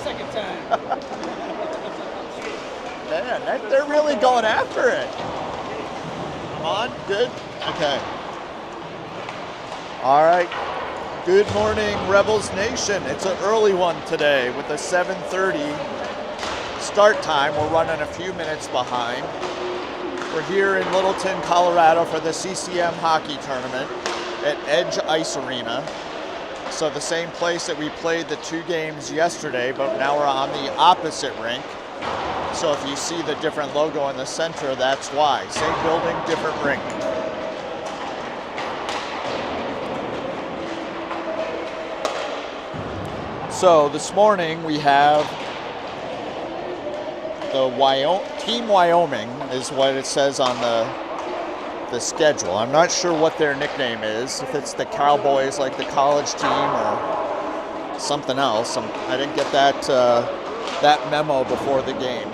second time. Man, they're really going after it. Come on, good, okay. All right, good morning, Rebels Nation. It's an early one today with a 7:30 start time. We're running a few minutes behind. We're here in Littleton, Colorado for the CCM hockey tournament at Edge Ice Arena. So the same place that we played the 2 games yesterday, but now we're on the opposite rink. So if you see the different logo in the center, that's why. Same building, different rink. So this morning we have the Team Wyoming is what it says on the schedule. I'm not sure what their nickname is, if it's the Cowboys like the college team or something else. I didn't get that memo before the game.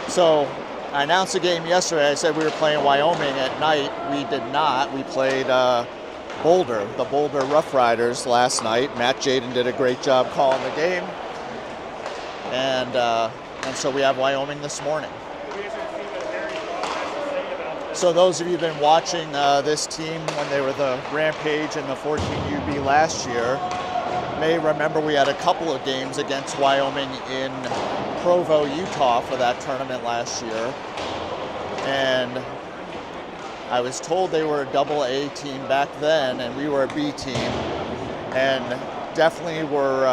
So I announced the game yesterday. I said we were playing Wyoming at night. We did not. We played Boulder, the Boulder Rough Riders last night. Matt Jaden did a great job calling the game. And so we have Wyoming this morning. So those of you who've been watching this team when they were the Rampage and the 14UB last year may remember we had a couple of games against Wyoming in Provo, Utah for that tournament last year. And I was told they were a AA team back then and we were a B team. And definitely were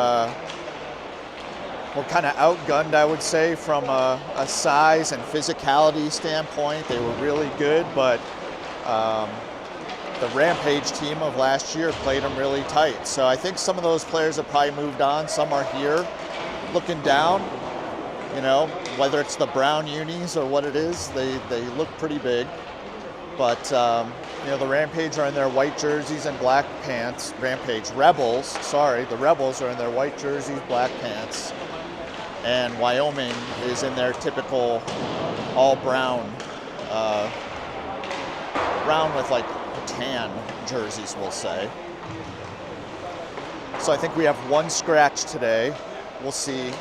kind of outgunned, I would say, from a size and physicality standpoint. They were really good, but the Rampage team of last year played them really tight. So I think some of those players have probably moved on. Some are here looking down, you know, whether it's the brown unis or what it is, they look pretty big. But, you know, the Rampage are in their white jerseys and black pants. The Rebels are in their white jerseys, black pants. And Wyoming is in their typical all brown, brown with like tan jerseys, we'll say. So I think we have one scratch today. We'll see.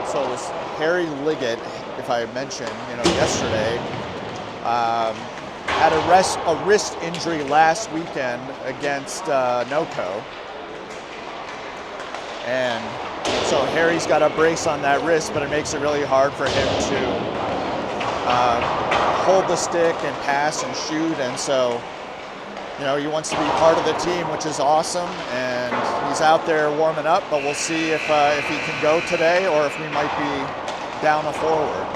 So it was Harry Liggett, if I mentioned, yesterday. Had a wrist injury last weekend against NOCO. And so Harry's got a brace on that wrist, but it makes it really hard for him to hold the stick and pass and shoot. And so, he wants to be part of the team, which is awesome. And he's out there warming up, but we'll see if he can go today or if we might be down a forward.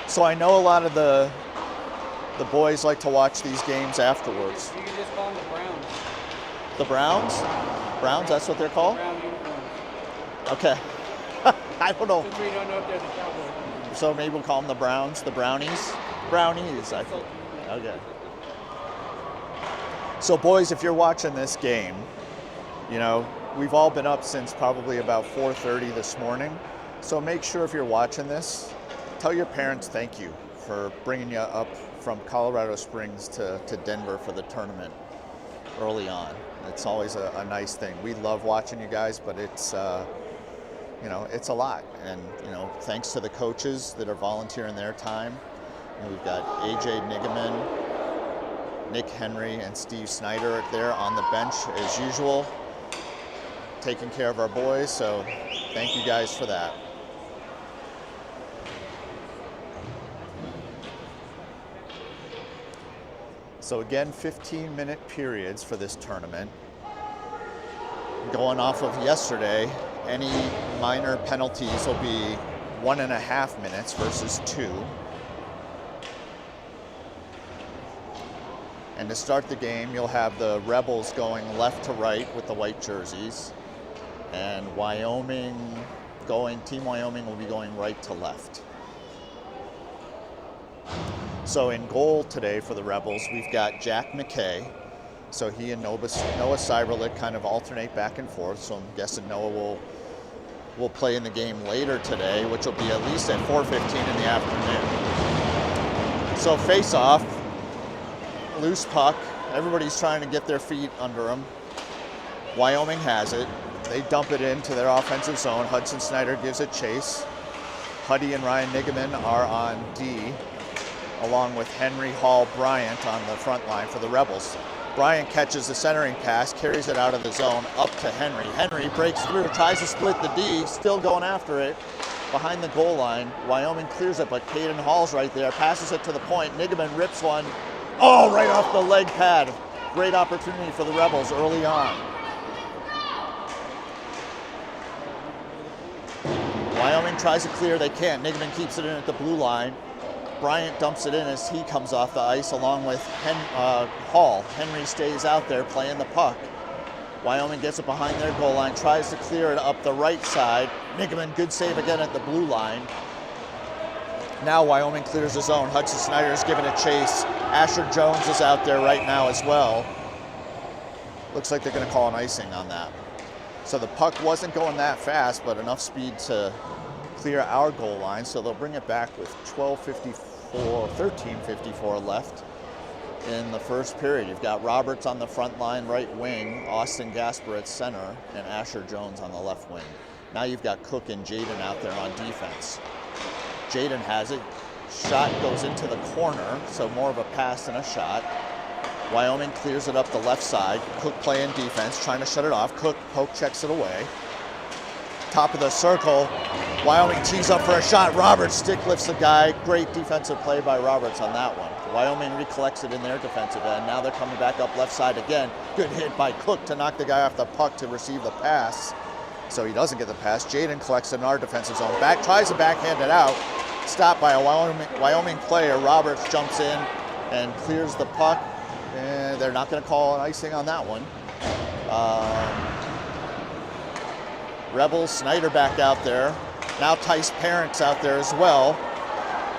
So I know a lot of the boys like to watch these games afterwards. You can just call them the Browns. The Browns? Browns, that's what they're called? Brown uniforms. Okay. I don't know. Since we don't know if they're the Cowboys. So maybe we'll call them the Browns, the Brownies? Brownies, I think. Okay. So boys, if you're watching this game, we've all been up since probably about 4:30 this morning. So make sure if you're watching this, tell your parents thank you for bringing you up from Colorado Springs to Denver for the tournament early on. It's always a nice thing. We love watching you guys, but it's it's a lot. And thanks to the coaches that are volunteering their time. We've got AJ Nigaman, Nick Henry, and Steve Snyder there on the bench as usual, taking care of our boys. So thank you guys for that. So again, 15-minute periods for this tournament. Going off of yesterday, any minor penalties will be 1.5 minutes versus 2. And to start the game, you'll have the Rebels going left to right with the white jerseys, and Team Wyoming will be going right to left. So in goal today for the Rebels, we've got Jack McKay, So he and Noah Cyberlick kind of alternate back and forth. So I'm guessing Noah will play in the game later today, which will be at least at 4:15 in the afternoon. So face off, loose puck. Everybody's trying to get their feet under them. Wyoming has it. They dump it into their offensive zone. Hudson Snyder gives it chase. Huddy and Ryan Nigaman are on D, along with Henry Hall Bryant on the front line for the Rebels. Bryant catches the centering pass, carries it out of the zone, up to Henry. Henry breaks through, tries to split the D, still going after it. Behind the goal line, Wyoming clears it, but Caden Hall's right there, passes it to the point. Nigaman rips one. Oh, right off the leg pad. Great opportunity for the Rebels early on. Wyoming tries to clear, they can't. Nigaman keeps it in at the blue line. Bryant dumps it in as he comes off the ice along with Hall. Henry stays out there playing the puck. Wyoming gets it behind their goal line, tries to clear it up the right side. Nigaman, good save again at the blue line. Now Wyoming clears the zone. Hudson Snyder is giving it chase. Asher Jones is out there right now as well. Looks like they're going to call an icing on that. So the puck wasn't going that fast, but enough speed to clear our goal line. So they'll bring it back with 13:54 left in the first period. You've got Roberts on the front line, right wing, Austin Gasper at center, and Asher Jones on the left wing. Now you've got Cook and Jaden out there on defense. Jaden has it. Shot goes into the corner, so more of a pass than a shot. Wyoming clears it up the left side. Cook playing defense, trying to shut it off. Cook poke checks it away. Top of the circle, Wyoming tees up for a shot. Roberts stick lifts the guy. Great defensive play by Roberts on that one. Wyoming recollects it in their defensive end. Now they're coming back up left side again. Good hit by Cook to knock the guy off the puck to receive the pass. So he doesn't get the pass. Jaden collects it in our defensive zone. Tries to backhand it out. Stopped by a Wyoming player. Roberts jumps in and clears the puck. And they're not going to call an icing on that one. Rebels, Snyder back out there. Now Tice Parent's out there as well.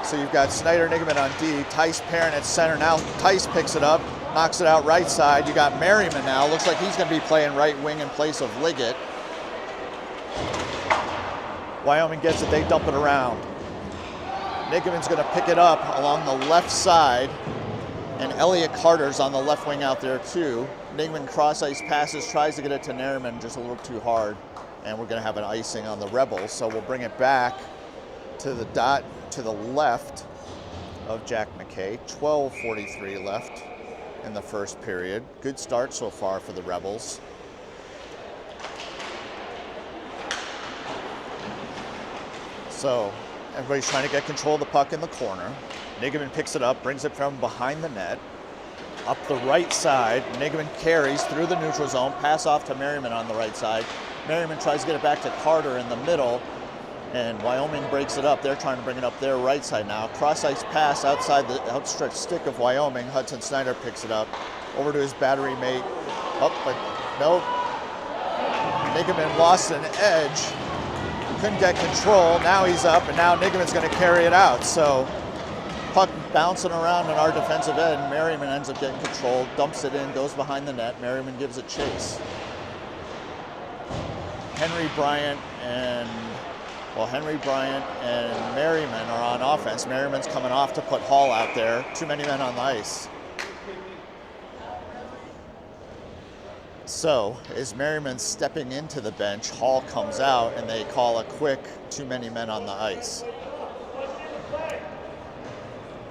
So you've got Snyder, Nigaman on D, Tice Parent at center. Now Tice picks it up, knocks it out right side. You got Merriman now. Looks like he's going to be playing right wing in place of Liggett. Wyoming gets it, they dump it around. Nigaman's going to pick it up along the left side. And Elliot Carter's on the left wing out there too. Nigaman cross ice passes, tries to get it to Merriman just a little too hard. And we're going to have an icing on the Rebels. So we'll bring it back to the dot to the left of Jack McKay. 12:43 left in the first period. Good start so far for the Rebels. So everybody's trying to get control of the puck in the corner. Nigaman picks it up, brings it from behind the net. Up the right side, Nigaman carries through the neutral zone, pass off to Merriman on the right side. Merriman tries to get it back to Carter in the middle, and Wyoming breaks it up. They're trying to bring it up their right side now. Cross-ice pass outside the outstretched stick of Wyoming. Hudson Snyder picks it up. Over to his battery mate. Up, but no. Nigaman lost an edge. Couldn't get control. Now he's up, and now Nigaman's going to carry it out. So puck bouncing around in our defensive end. Merriman ends up getting control, dumps it in, goes behind the net. Merriman gives it chase. Henry Bryant and Merriman are on offense. Merriman's coming off to put Hall out there. Too many men on the ice. So as Merriman stepping into the bench, Hall comes out and they call a quick too many men on the ice.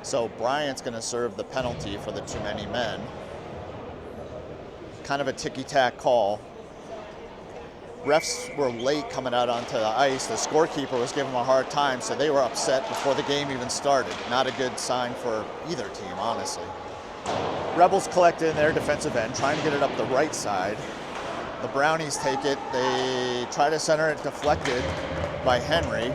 So Bryant's going to serve the penalty for the too many men. Kind of a ticky-tack call. Refs were late coming out onto the ice. The scorekeeper was giving them a hard time, so they were upset before the game even started. Not a good sign for either team, honestly. Rebels collected in their defensive end, trying to get it up the right side. The Brownies take it. They try to center it, deflected by Henry.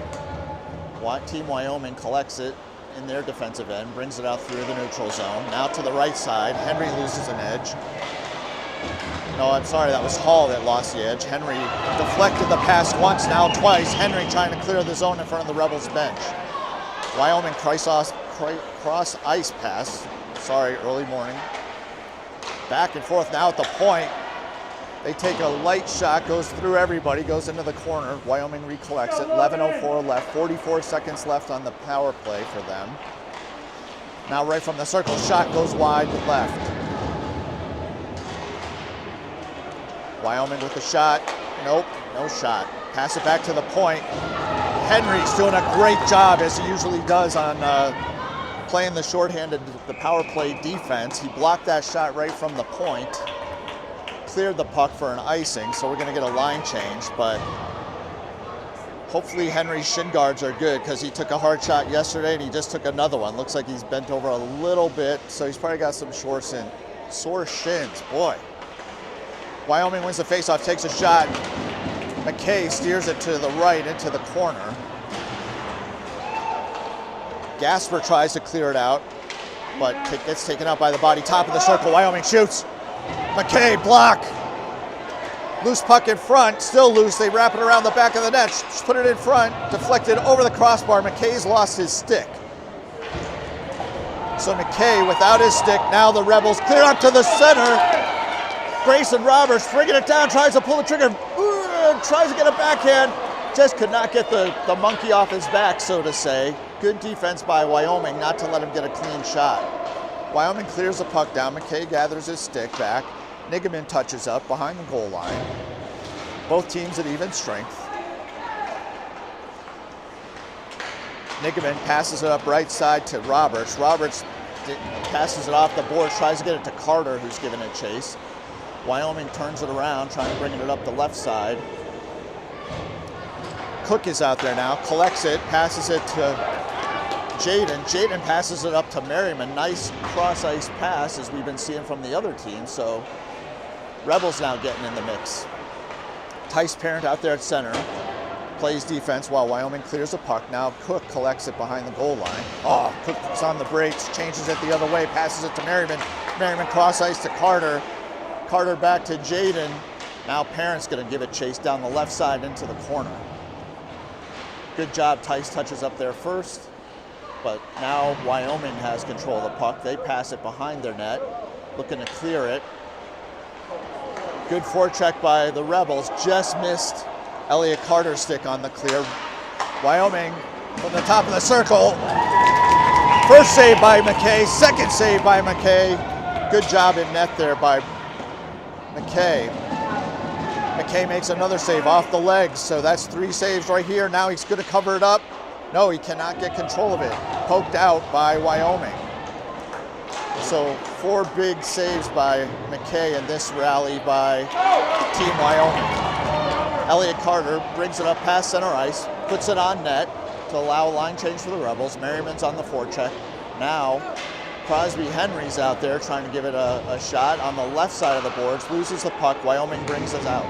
Team Wyoming collects it in their defensive end, brings it out through the neutral zone. Now to the right side, Henry loses an edge. No, I'm sorry, that was Hall that lost the edge. Henry deflected the pass once, now twice. Henry trying to clear the zone in front of the Rebels bench. Wyoming cross ice pass. Sorry, early morning. back and forth now at the point. They take a light shot, goes through everybody, goes into the corner. Wyoming recollects it. 11:04 left, 44 seconds left on the power play for them. Now right from the circle, shot goes wide left. Wyoming with the shot. Nope, no shot. Pass it back to the point. Henry's doing a great job, as he usually does, on playing the shorthanded, the power play defense. He blocked that shot right from the point. Cleared the puck for an icing, so we're going to get a line change, but hopefully Henry's shin guards are good, because he took a hard shot yesterday and he just took another one. Looks like he's bent over a little bit, so he's probably got some sore shins. Boy. Wyoming wins the faceoff, takes a shot. McKay steers it to the right into the corner. Gasper tries to clear it out, but gets taken out by the body. Top of the circle, Wyoming shoots. McKay, block. Loose puck in front, still loose. They wrap it around the back of the net, just put it in front, deflected over the crossbar. McKay's lost his stick. So McKay without his stick, now the Rebels clear up to the center. Grayson Roberts bringing it down, tries to pull the trigger, tries to get a backhand, just could not get the monkey off his back, so to say. Good defense by Wyoming not to let him get a clean shot. Wyoming clears the puck down. McKay gathers his stick back. Nigaman touches up behind the goal line. Both teams at even strength. Nigaman passes it up right side to Roberts. Roberts passes it off the boards, tries to get it to Carter, who's giving it chase. Wyoming turns it around, trying to bring it up the left side. Cook is out there now, collects it, passes it to Jaden. Jaden passes it up to Merriman. Nice cross-ice pass, as we've been seeing from the other team. So Rebels now getting in the mix. Tice Parent out there at center. Plays defense while Wyoming clears the puck. Now Cook collects it behind the goal line. Oh, Cook's on the brakes, changes it the other way, passes it to Merriman. Merriman cross-ice to Carter. Carter back to Jaden. Now Parent's going to give it chase down the left side into the corner. Good job, Tice touches up there first. But now Wyoming has control of the puck. They pass it behind their net, looking to clear it. Good forecheck by the Rebels. Just missed Elliot Carter's stick on the clear. Wyoming from the top of the circle. First save by McKay, second save by McKay. Good job in net there by McKay. McKay makes another save off the legs, so that's 3 saves right here. Now he's going to cover it up. No, he cannot get control of it. Poked out by Wyoming. So 4 big saves by McKay in this rally by Team Wyoming. Elliot Carter brings it up past center ice, puts it on net to allow a line change for the Rebels. Merriman's on the forecheck. Now Crosby Henry's out there trying to give it a shot on the left side of the boards, loses the puck. Wyoming brings us out.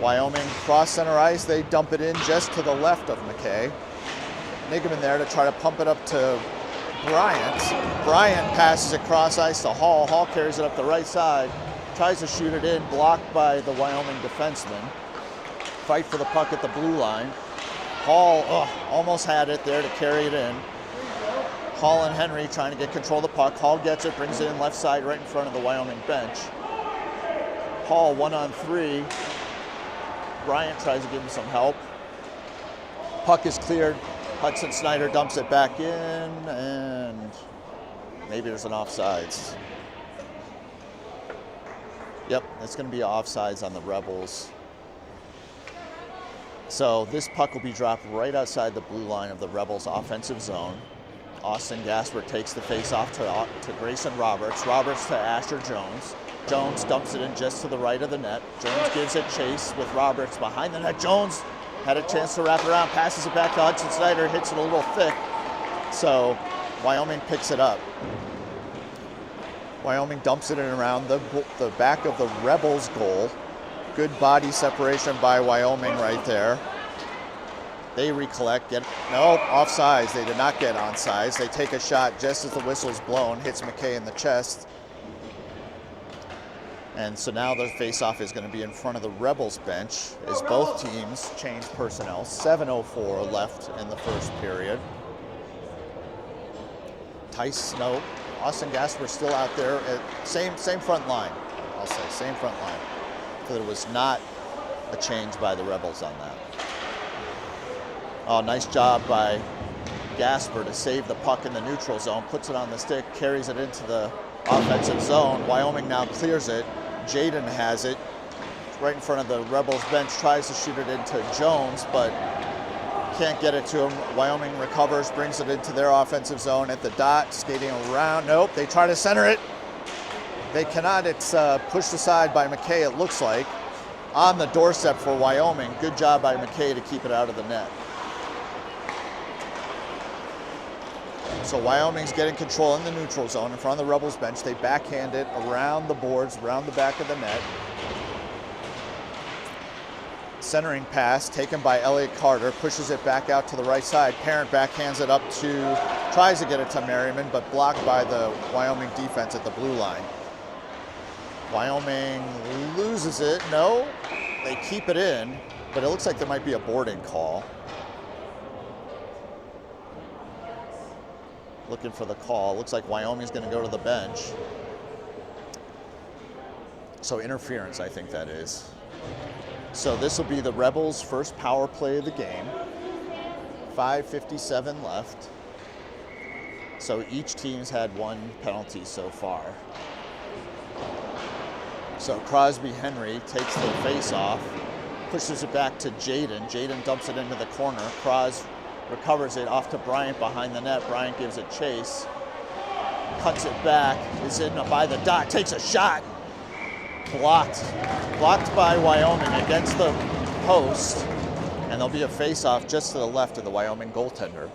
Wyoming cross center ice, they dump it in just to the left of McKay. Nigaman there to try to pump it up to Bryant. Bryant passes it cross ice to Hall. Hall carries it up the right side, tries to shoot it in, blocked by the Wyoming defenseman. Fight for the puck at the blue line. Hall almost had it there to carry it in. Hall and Henry trying to get control of the puck. Hall gets it, brings it in left side right in front of the Wyoming bench. Hall 1-on-3. Bryant tries to give him some help. Puck is cleared. Hudson Snyder dumps it back in, and maybe there's an offsides. Yep, it's going to be offsides on the Rebels. So this puck will be dropped right outside the blue line of the Rebels' offensive zone. Austin Gasper takes the face-off to Grayson Roberts. Roberts to Asher Jones. Jones dumps it in just to the right of the net. Jones gives it chase with Roberts behind the net. Jones had a chance to wrap it around, passes it back to Hudson Snyder, hits it a little thick. So Wyoming picks it up. Wyoming dumps it in around the back of the Rebels' goal. Good body separation by Wyoming right there. They recollect, offsides. They did not get onside. They take a shot just as the whistle's blown, hits McKay in the chest. And so now the face-off is going to be in front of the Rebels bench as both teams change personnel. 7:04 left in the first period. Tice, Austin Gasper still out there. Same front line, I'll say, same front line. So there was not a change by the Rebels on that. Oh, nice job by Gasper to save the puck in the neutral zone, puts it on the stick, carries it into the offensive zone. Wyoming now clears it. Jaden has it right in front of the Rebels bench, tries to shoot it into Jones, but can't get it to him. Wyoming recovers, brings it into their offensive zone at the dot, skating around. Nope, they try to center it. They cannot. It's pushed aside by McKay, it looks like, on the doorstep for Wyoming. Good job by McKay to keep it out of the net. So Wyoming's getting control in the neutral zone in front of the Rebels bench. They backhand it around the boards, around the back of the net. Centering pass taken by Elliott Carter, pushes it back out to the right side. Parent backhands it up to, tries to get it to Merriman, but blocked by the Wyoming defense at the blue line. Wyoming loses it. No, they keep it in, but it looks like there might be a boarding call. Looking for the call. Looks like Wyoming's going to go to the bench. So interference, I think that is. So this will be the Rebels' first power play of the game. 5:57 left. So each team's had one penalty so far. So Crosby-Henry takes the face-off, pushes it back to Jaden. Jaden dumps it into the corner. Crosby recovers it off to Bryant behind the net. Bryant gives it chase, cuts it back, is in by the dot, takes a shot. Blocked by Wyoming against the post, and there'll be a face-off just to the left of the Wyoming goaltender.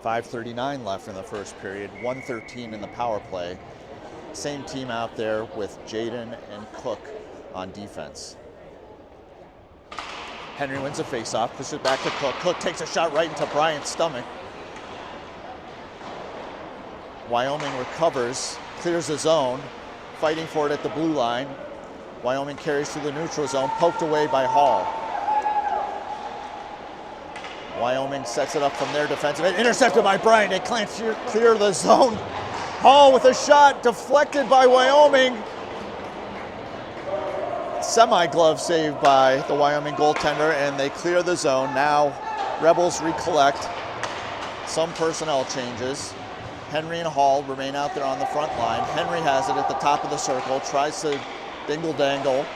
5:39 left in the first period, 1:13 in the power play. Same team out there with Jaden and Cook on defense. Henry wins a face-off, pushes it back to Cook. Cook takes a shot right into Bryant's stomach. Wyoming recovers, clears the zone, fighting for it at the blue line. Wyoming carries through the neutral zone, poked away by Hall. Wyoming sets it up from their defensive end, intercepted by Bryant. They can't clear the zone. Hall with a shot, deflected by Wyoming. Semi-glove save by the Wyoming goaltender, and they clear the zone. Now Rebels recollect. Some personnel changes. Henry and Hall remain out there on the front line. Henry has it at the top of the circle, tries to dingle-dangle.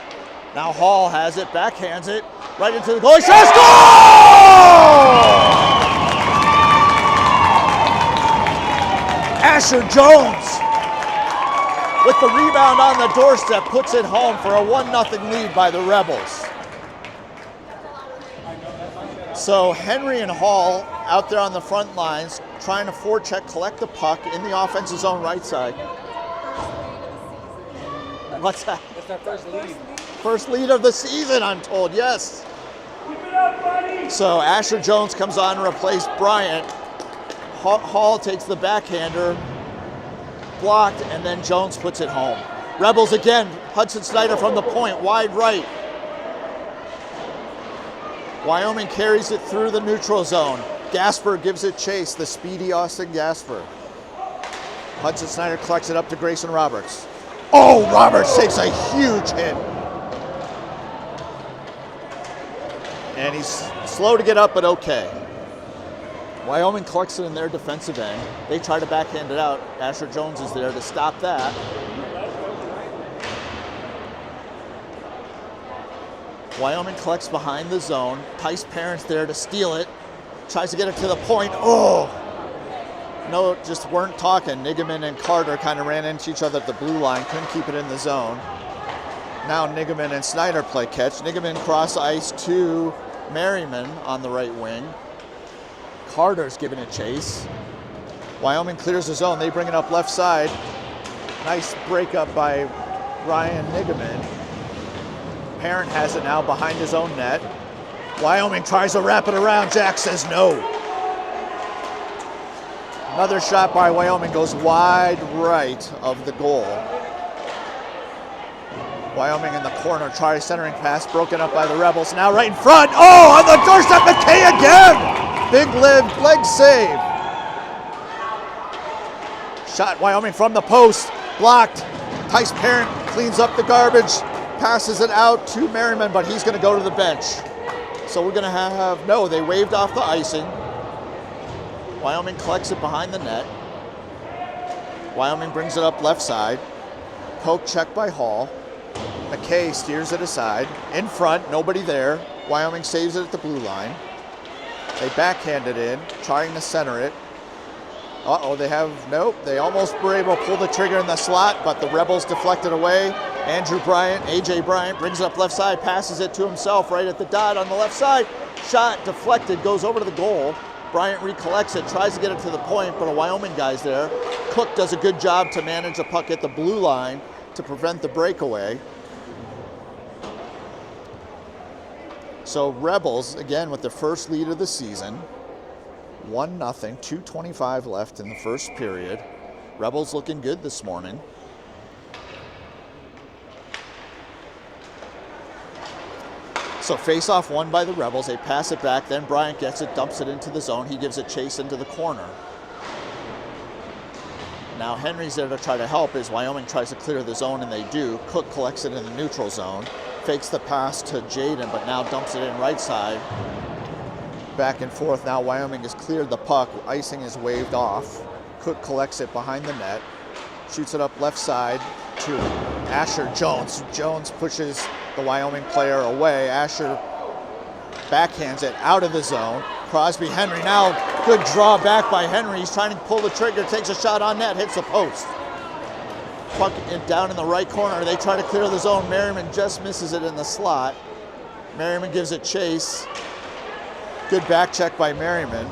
Now Hall has it, backhands it, right into the goal. Shot! Goal! Asher Jones, with the rebound on the doorstep, puts it home for a 1-0 lead by the Rebels. So Henry and Hall out there on the front lines, trying to forecheck, collect the puck in the offensive zone right side. What's that? That's our first lead. First lead of the season, I'm told, yes. So Asher Jones comes on to replace Bryant. Hall takes the backhander, blocked, and then Jones puts it home. Rebels again, Hudson Snyder from the point, wide right. Wyoming carries it through the neutral zone. Gasper gives it chase, the speedy Austin Gasper. Hudson Snyder collects it up to Grayson Roberts. Oh, Roberts takes a huge hit. And he's slow to get up, but okay. Wyoming collects it in their defensive end. They try to backhand it out. Asher Jones is there to stop that. Wyoming collects behind the zone. Tice Parent's there to steal it. Tries to get it to the point. Oh! No, just weren't talking. Nigaman and Carter kind of ran into each other at the blue line. Couldn't keep it in the zone. Now Nigaman and Snyder play catch. Nigaman cross ice to Merriman on the right wing. Carter's giving it chase. Wyoming clears the zone. They bring it up left side. Nice breakup by Ryan Nigaman. Parent has it now behind his own net. Wyoming tries to wrap it around. Jack says no. Another shot by Wyoming goes wide right of the goal. Wyoming in the corner, tries centering pass, broken up by the Rebels. Now right in front. Oh, on the doorstep, McKay again! Big leg save. Shot Wyoming from the post, blocked. Tice Parent cleans up the garbage, passes it out to Merriman, but he's going to go to the bench. So we're going to have, no, they waved off the icing. Wyoming collects it behind the net. Wyoming brings it up left side. Poke check by Hall. McKay steers it aside. In front, nobody there. Wyoming saves it at the blue line. They backhand it in, trying to center it. Uh-oh, they almost were able to pull the trigger in the slot, but the Rebels deflected away. AJ Bryant brings it up left side, passes it to himself right at the dot on the left side. Shot deflected, goes over to the goal. Bryant recollects it, tries to get it to the point, but a Wyoming guy's there. Cook does a good job to manage the puck at the blue line to prevent the breakaway. So Rebels, again, with the first lead of the season. 1-0, 2:25 left in the first period. Rebels looking good this morning. So face-off won by the Rebels. They pass it back, then Bryant gets it, dumps it into the zone. He gives a chase into the corner. Now Henry's there to try to help as Wyoming tries to clear the zone, and they do. Cook collects it in the neutral zone, fakes the pass to Jaden, but now dumps it in right side. Back and forth. Now Wyoming has cleared the puck. Icing is waved off. Cook collects it behind the net, shoots it up left side to Asher Jones. Jones pushes the Wyoming player away. Asher backhands it out of the zone. Crosby Henry now, good draw back by Henry. He's trying to pull the trigger, takes a shot on net, hits the post. Puck down in the right corner. They try to clear the zone. Merriman just misses it in the slot. Merriman gives it chase. Good back check by Merriman.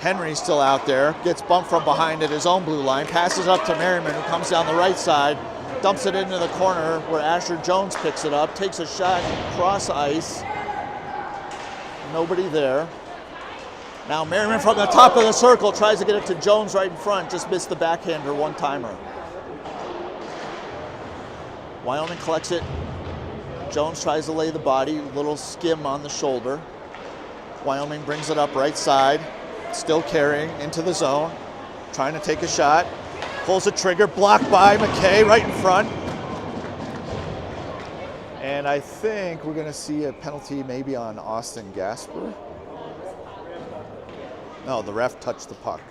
Henry's still out there, gets bumped from behind at his own blue line, passes up to Merriman, who comes down the right side, dumps it into the corner where Asher Jones picks it up, takes a shot cross ice. Nobody there. Now Merriman from the top of the circle tries to get it to Jones right in front, just missed the backhander one-timer. Wyoming collects it. Jones tries to lay the body, little skim on the shoulder. Wyoming brings it up right side, still carrying into the zone, trying to take a shot. Pulls the trigger, blocked by McKay right in front. And I think we're going to see a penalty maybe on Austin Gasper. No, the ref touched the puck.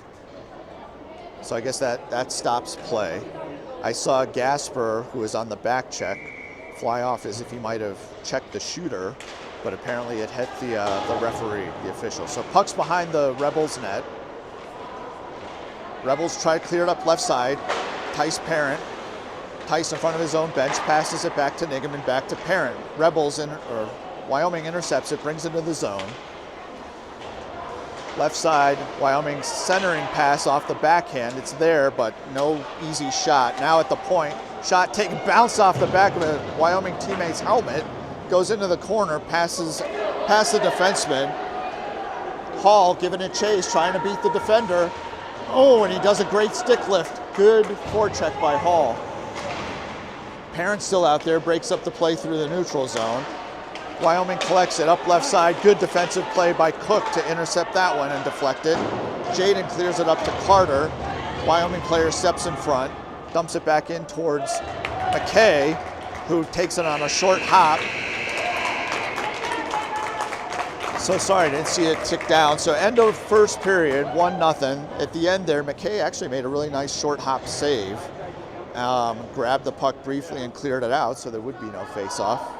So I guess that stops play. I saw Gasper, who was on the back check, fly off as if he might have checked the shooter, but apparently it hit the referee, the official. So puck's behind the Rebels net. Rebels try to clear it up left side. Tice Parent. Tice in front of his own bench, passes it back to Nigaman, back to Parent. Wyoming intercepts it, brings it into the zone. Left side, Wyoming centering pass off the backhand. It's there, but no easy shot. Now at the point, shot taken, bounced off the back of a Wyoming teammate's helmet, goes into the corner, passes past the defenseman. Hall giving it chase, trying to beat the defender. Oh, and he does a great stick lift. Good forecheck by Hall. Parent still out there, breaks up the play through the neutral zone. Wyoming collects it up left side. Good defensive play by Cook to intercept that one and deflect it. Jaden clears it up to Carter. Wyoming player steps in front, dumps it back in towards McKay, who takes it on a short hop. So sorry, I didn't see it tick down. So end of first period, 1-0. At the end there, McKay actually made a really nice short hop save. Grabbed the puck briefly and cleared it out, so there would be no face-off.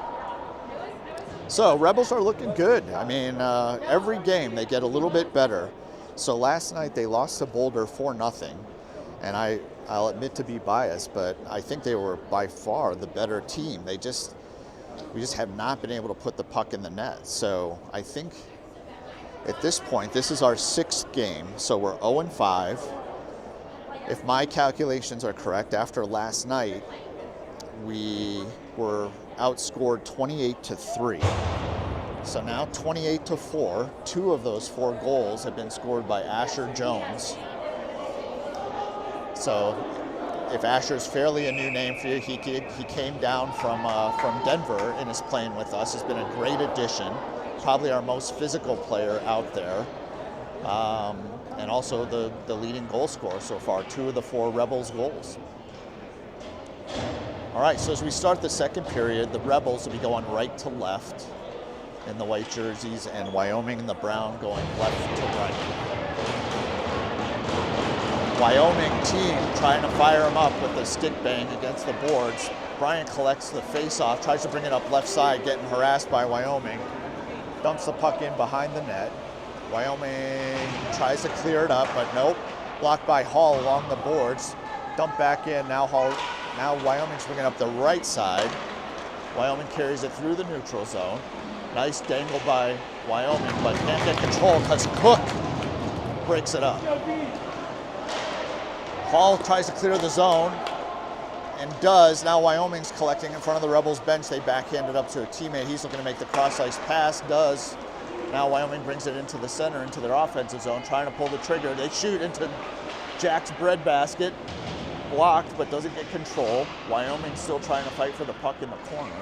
So Rebels are looking good. I mean, every game they get a little bit better. So last night they lost to Boulder 4-0, and I'll admit to be biased, but I think they were by far the better team. We just have not been able to put the puck in the net. So I think at this point, this is our 6th game, so we're 0-5. If my calculations are correct, after last night, we were outscored 28-3. So now 28-4. 2 of those 4 goals have been scored by Asher Jones. So if Asher's fairly a new name for you, he came down from Denver and is playing with us. Has been a great addition. Probably our most physical player out there. and also the leading goal scorer so far, 2 of the 4 Rebels goals. All right, so as we start the second period, the Rebels will be going right to left in the white jerseys, and Wyoming in the brown going left to right. Wyoming team trying to fire him up with a stick bang against the boards. Bryant collects the face-off, tries to bring it up left side, getting harassed by Wyoming. Dumps the puck in behind the net. Wyoming tries to clear it up, but nope. Blocked by Hall along the boards. Dump back in, now Wyoming's bringing up the right side. Wyoming carries it through the neutral zone. Nice dangle by Wyoming, but can't get control because Cook breaks it up. Hall tries to clear the zone and does. Now Wyoming's collecting in front of the Rebels bench. They backhand it up to a teammate. He's looking to make the cross-ice pass, does. Now Wyoming brings it into the center, into their offensive zone, trying to pull the trigger. They shoot into Jack's breadbasket. Blocked, but doesn't get control. Wyoming still trying to fight for the puck in the corner.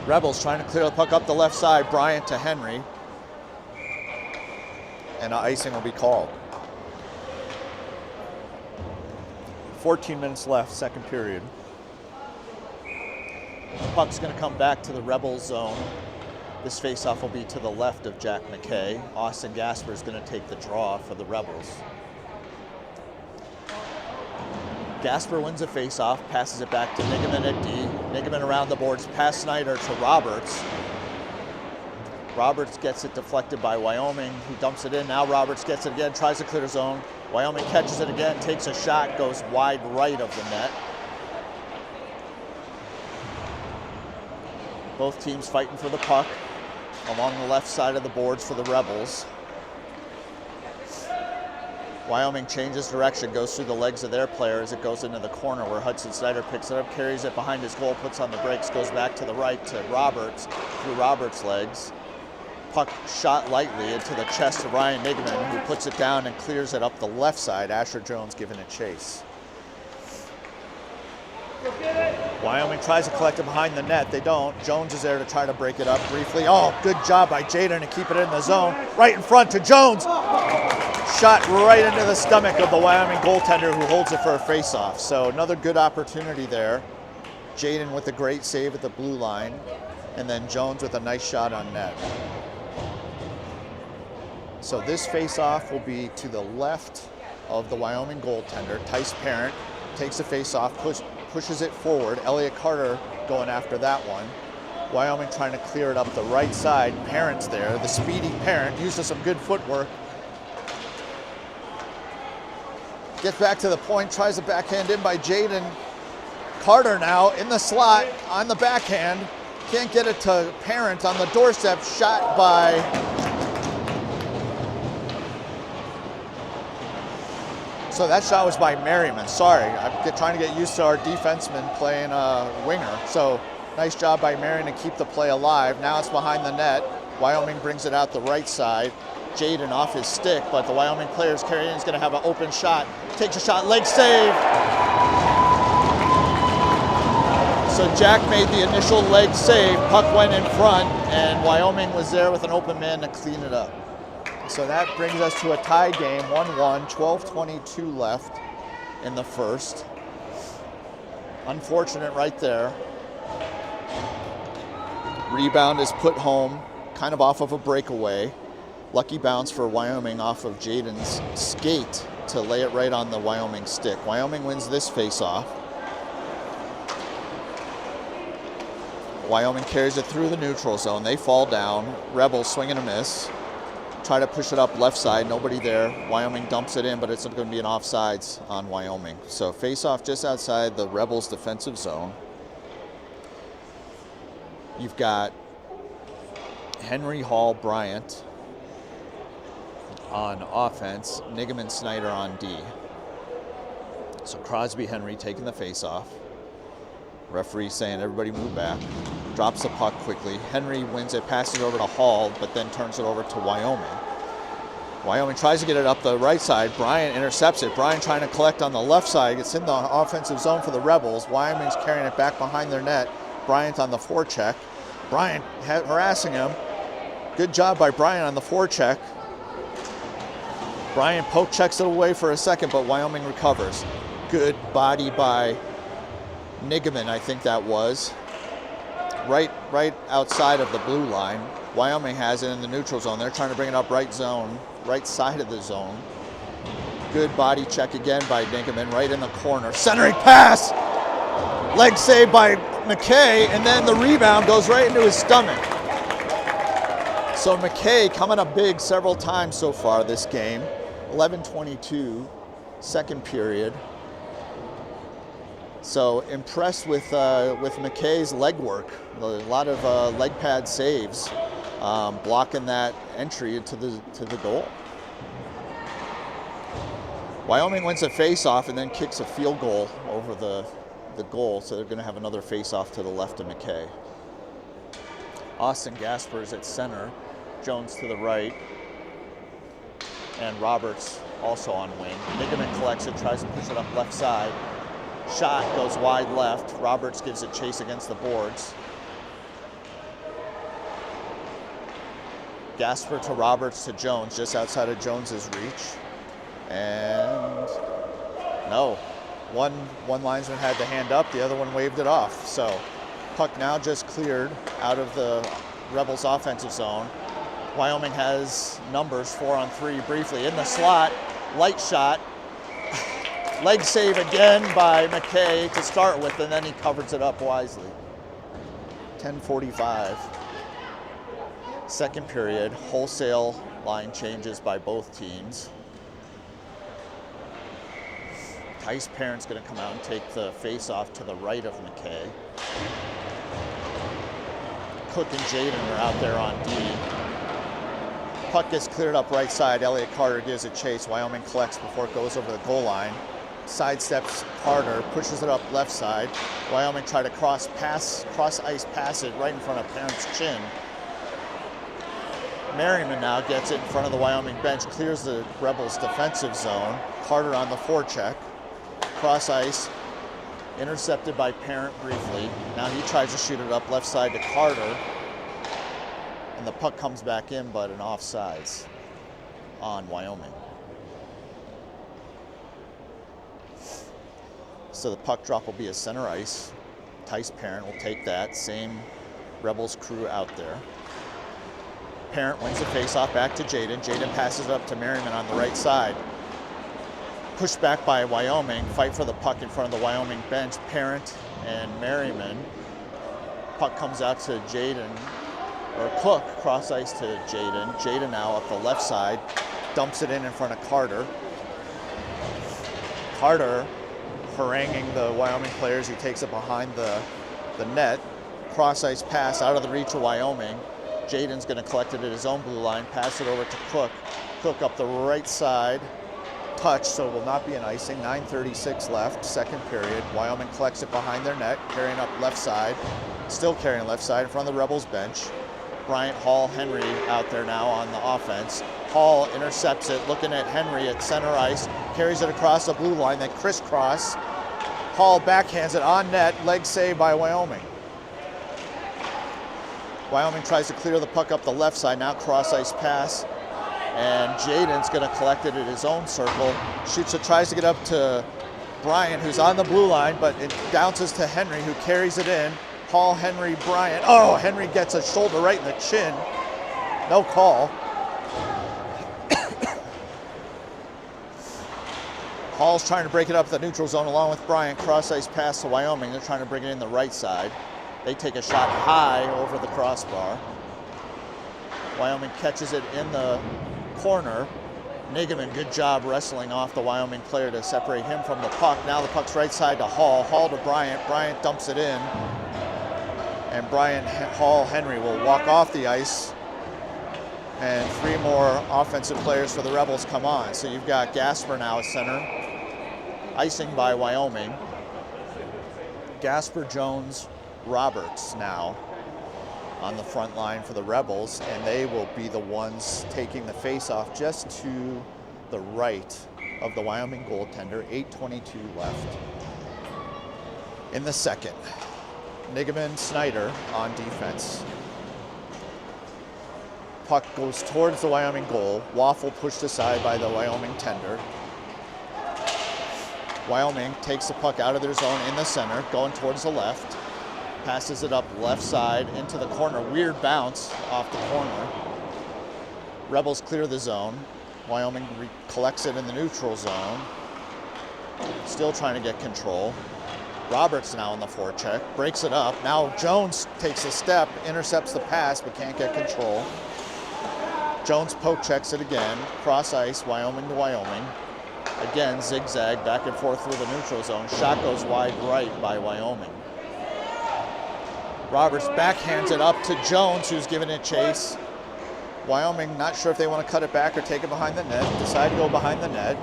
Rebels trying to clear the puck up the left side. Bryant to Henry. And icing will be called. 14 minutes left, second period. The puck's going to come back to the Rebels zone. This faceoff will be to the left of Jack McKay. Austin Gasper is going to take the draw for the Rebels. Gasper wins a faceoff, passes it back to Nigaman at D. Nigaman around the boards, past Snyder to Roberts. Roberts gets it deflected by Wyoming. He dumps it in. Now Roberts gets it again, tries to clear zone. Wyoming catches it again, takes a shot, goes wide right of the net. Both teams fighting for the puck along the left side of the boards for the Rebels. Wyoming changes direction, goes through the legs of their player as it goes into the corner where Hudson Snyder picks it up, carries it behind his goal, puts on the brakes, goes back to the right to Roberts, through Roberts' legs. Puck shot lightly into the chest of Ryan Nigaman, who puts it down and clears it up the left side. Asher Jones giving it chase. Wyoming tries to collect it behind the net. They don't. Jones is there to try to break it up briefly. Oh, good job by Jaden to keep it in the zone. Right in front to Jones. Shot right into the stomach of the Wyoming goaltender, who holds it for a face-off. So another good opportunity there. Jaden with a great save at the blue line, and then Jones with a nice shot on net. So this face-off will be to the left of the Wyoming goaltender. Tice Parent takes the face-off, pushes it forward. Elliot Carter going after that one. Wyoming trying to clear it up the right side. Parent's there, the speedy Parent, uses some good footwork. Gets back to the point, tries a backhand in by Jaden. Carter now in the slot on the backhand. Can't get it to Parent on the doorstep, shot by So that shot was by Merriman. Sorry, I'm trying to get used to our defenseman playing winger. So nice job by Merriman to keep the play alive. Now it's behind the net. Wyoming brings it out the right side. Jaden off his stick, but the Wyoming player's carrying is going to have an open shot. Takes a shot, leg save. So Jack made the initial leg save. Puck went in front, and Wyoming was there with an open man to clean it up. So that brings us to a tie game, 1-1, 12:22 left in the first. Unfortunate right there. Rebound is put home, kind of off of a breakaway. Lucky bounce for Wyoming off of Jaden's skate to lay it right on the Wyoming stick. Wyoming wins this face-off. Wyoming carries it through the neutral zone. They fall down. Rebels swing and a miss. Try to push it up left side, nobody there. Wyoming dumps it in, but it's going to be an offsides on Wyoming. So face-off just outside the Rebels' defensive zone. You've got Henry, Hall, Bryant on offense, Nigaman, Snyder on D. So Crosby, Henry taking the face-off. Referee saying everybody move back. Drops the puck quickly. Henry wins it, passes it over to Hall, but then turns it over to Wyoming. Wyoming tries to get it up the right side. Bryant intercepts it. Bryant trying to collect on the left side. It's in the offensive zone for the Rebels. Wyoming's carrying it back behind their net. Bryant on the forecheck. Bryant harassing him. Good job by Bryant on the forecheck. Bryant poke checks it away for a second, but Wyoming recovers. Good body by Nigaman, I think that was. Right outside of the blue line. Wyoming has it in the neutral zone. They're trying to bring it up right zone, right side of the zone. Good body check again by Nigaman, right in the corner. Centering pass! Leg save by McKay, and then the rebound goes right into his stomach. So McKay coming up big several times so far this game. 11:22, second period. So impressed with McKay's leg work. A lot of leg pad saves, blocking that entry to the goal. Wyoming wins a face-off and then kicks a field goal over the goal, so they're going to have another face-off to the left of McKay. Austin Gasper's at center, Jones to the right, and Roberts also on wing. Nigaman collects it, tries to push it up left side. Shot goes wide left. Roberts gives it chase against the boards. Gasper to Roberts to Jones, just outside of Jones's reach. And no, one linesman had the hand up, the other one waved it off. So puck now just cleared out of the Rebels offensive zone. Wyoming has numbers 4-on-3 briefly in the slot. Light shot. Leg save again by McKay to start with, and then he covers it up wisely. 10:45. Second period, wholesale line changes by both teams. Tice Parent's going to come out and take the face-off to the right of McKay. Cook and Jaden are out there on D. Puck gets cleared up right side. Elliott Carter gives it chase. Wyoming collects before it goes over the goal line. Sidesteps Carter, pushes it up left side. Wyoming try to cross ice pass it right in front of Parent's chin. Merriman now gets it in front of the Wyoming bench, clears the Rebels defensive zone. Carter on the forecheck. Cross ice, intercepted by Parent briefly. Now he tries to shoot it up left side to Carter. And the puck comes back in, but an offsides on Wyoming. So the puck drop will be a center ice. Tice Parent will take that. Same Rebels crew out there. Parent wins the faceoff back to Jaden. Jaden passes it up to Merriman on the right side. Pushed back by Wyoming. Fight for the puck in front of the Wyoming bench. Parent and Merriman. Puck comes out to Jaden, or Cook, cross ice to Jaden. Jaden now up the left side. Dumps it in front of Carter. Carter haranguing the Wyoming players. He takes it behind the net. Cross ice pass out of the reach of Wyoming. Jaden's going to collect it at his own blue line, pass it over to Cook. Cook up the right side, touch, so it will not be an icing. 9:36 left, second period. Wyoming collects it behind their net, carrying up left side, still carrying left side in front of the Rebels bench. Bryant, Hall, Henry out there now on the offense. Hall intercepts it, looking at Henry at center ice, carries it across the blue line, then crisscross. Hall backhands it on net, leg save by Wyoming. Wyoming tries to clear the puck up the left side, now cross ice pass. And Jaden's going to collect it at his own circle. Shoots it, tries to get up to Bryant, who's on the blue line, but it bounces to Henry, who carries it in. Hall, Henry, Bryant. Oh, Henry gets a shoulder right in the chin. No call. Hall's trying to break it up the neutral zone along with Bryant. Cross ice pass to Wyoming. They're trying to bring it in the right side. They take a shot high over the crossbar. Wyoming catches it in the corner. Nigaman, good job wrestling off the Wyoming player to separate him from the puck. Now the puck's right side to Hall. Hall to Bryant. Bryant dumps it in. And Bryant, Hall, Henry will walk off the ice. And three more offensive players for the Rebels come on. So you've got Gasper now at center. Icing by Wyoming. Gasper, Jones, Roberts now on the front line for the Rebels, and they will be the ones taking the face-off just to the right of the Wyoming goaltender. 8:22 left in the second. Nigaman, Snyder on defense. puck goes towards the Wyoming goal. Waffle pushed aside by the Wyoming tender. Wyoming takes the puck out of their zone in the center, going towards the left. Passes it up left side into the corner. Weird bounce off the corner. Rebels clear the zone. Wyoming collects it in the neutral zone. Still trying to get control. Roberts now on the forecheck, breaks it up. Now Jones takes a step, intercepts the pass, but can't get control. Jones poke checks it again. Cross ice, Wyoming to Wyoming. Again, zigzag back and forth through the neutral zone. Shot goes wide right by Wyoming. Roberts backhands it up to Jones, who's giving it chase. Wyoming not sure if they want to cut it back or take it behind the net. Decide to go behind the net.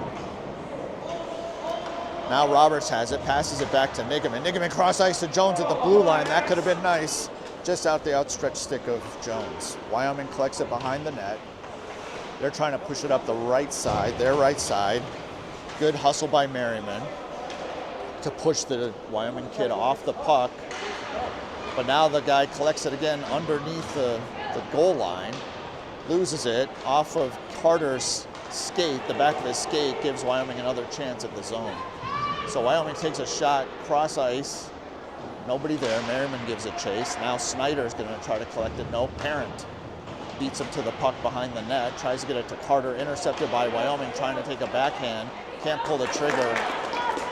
Now Roberts has it, passes it back to Nigaman. Nigaman cross ice to Jones at the blue line. That could have been nice. Just out the outstretched stick of Jones. Wyoming collects it behind the net. They're trying to push it up the right side, their right side. Good hustle by Merriman to push the Wyoming kid off the puck. But now the guy collects it again underneath the goal line. Loses it off of Carter's skate. The back of his skate gives Wyoming another chance at the zone. So Wyoming takes a shot, cross ice. Nobody there. Merriman gives a chase. Now Snyder's going to try to collect it. No, Parent beats him to the puck behind the net. Tries to get it to Carter. Intercepted by Wyoming, trying to take a backhand. Can't pull the trigger.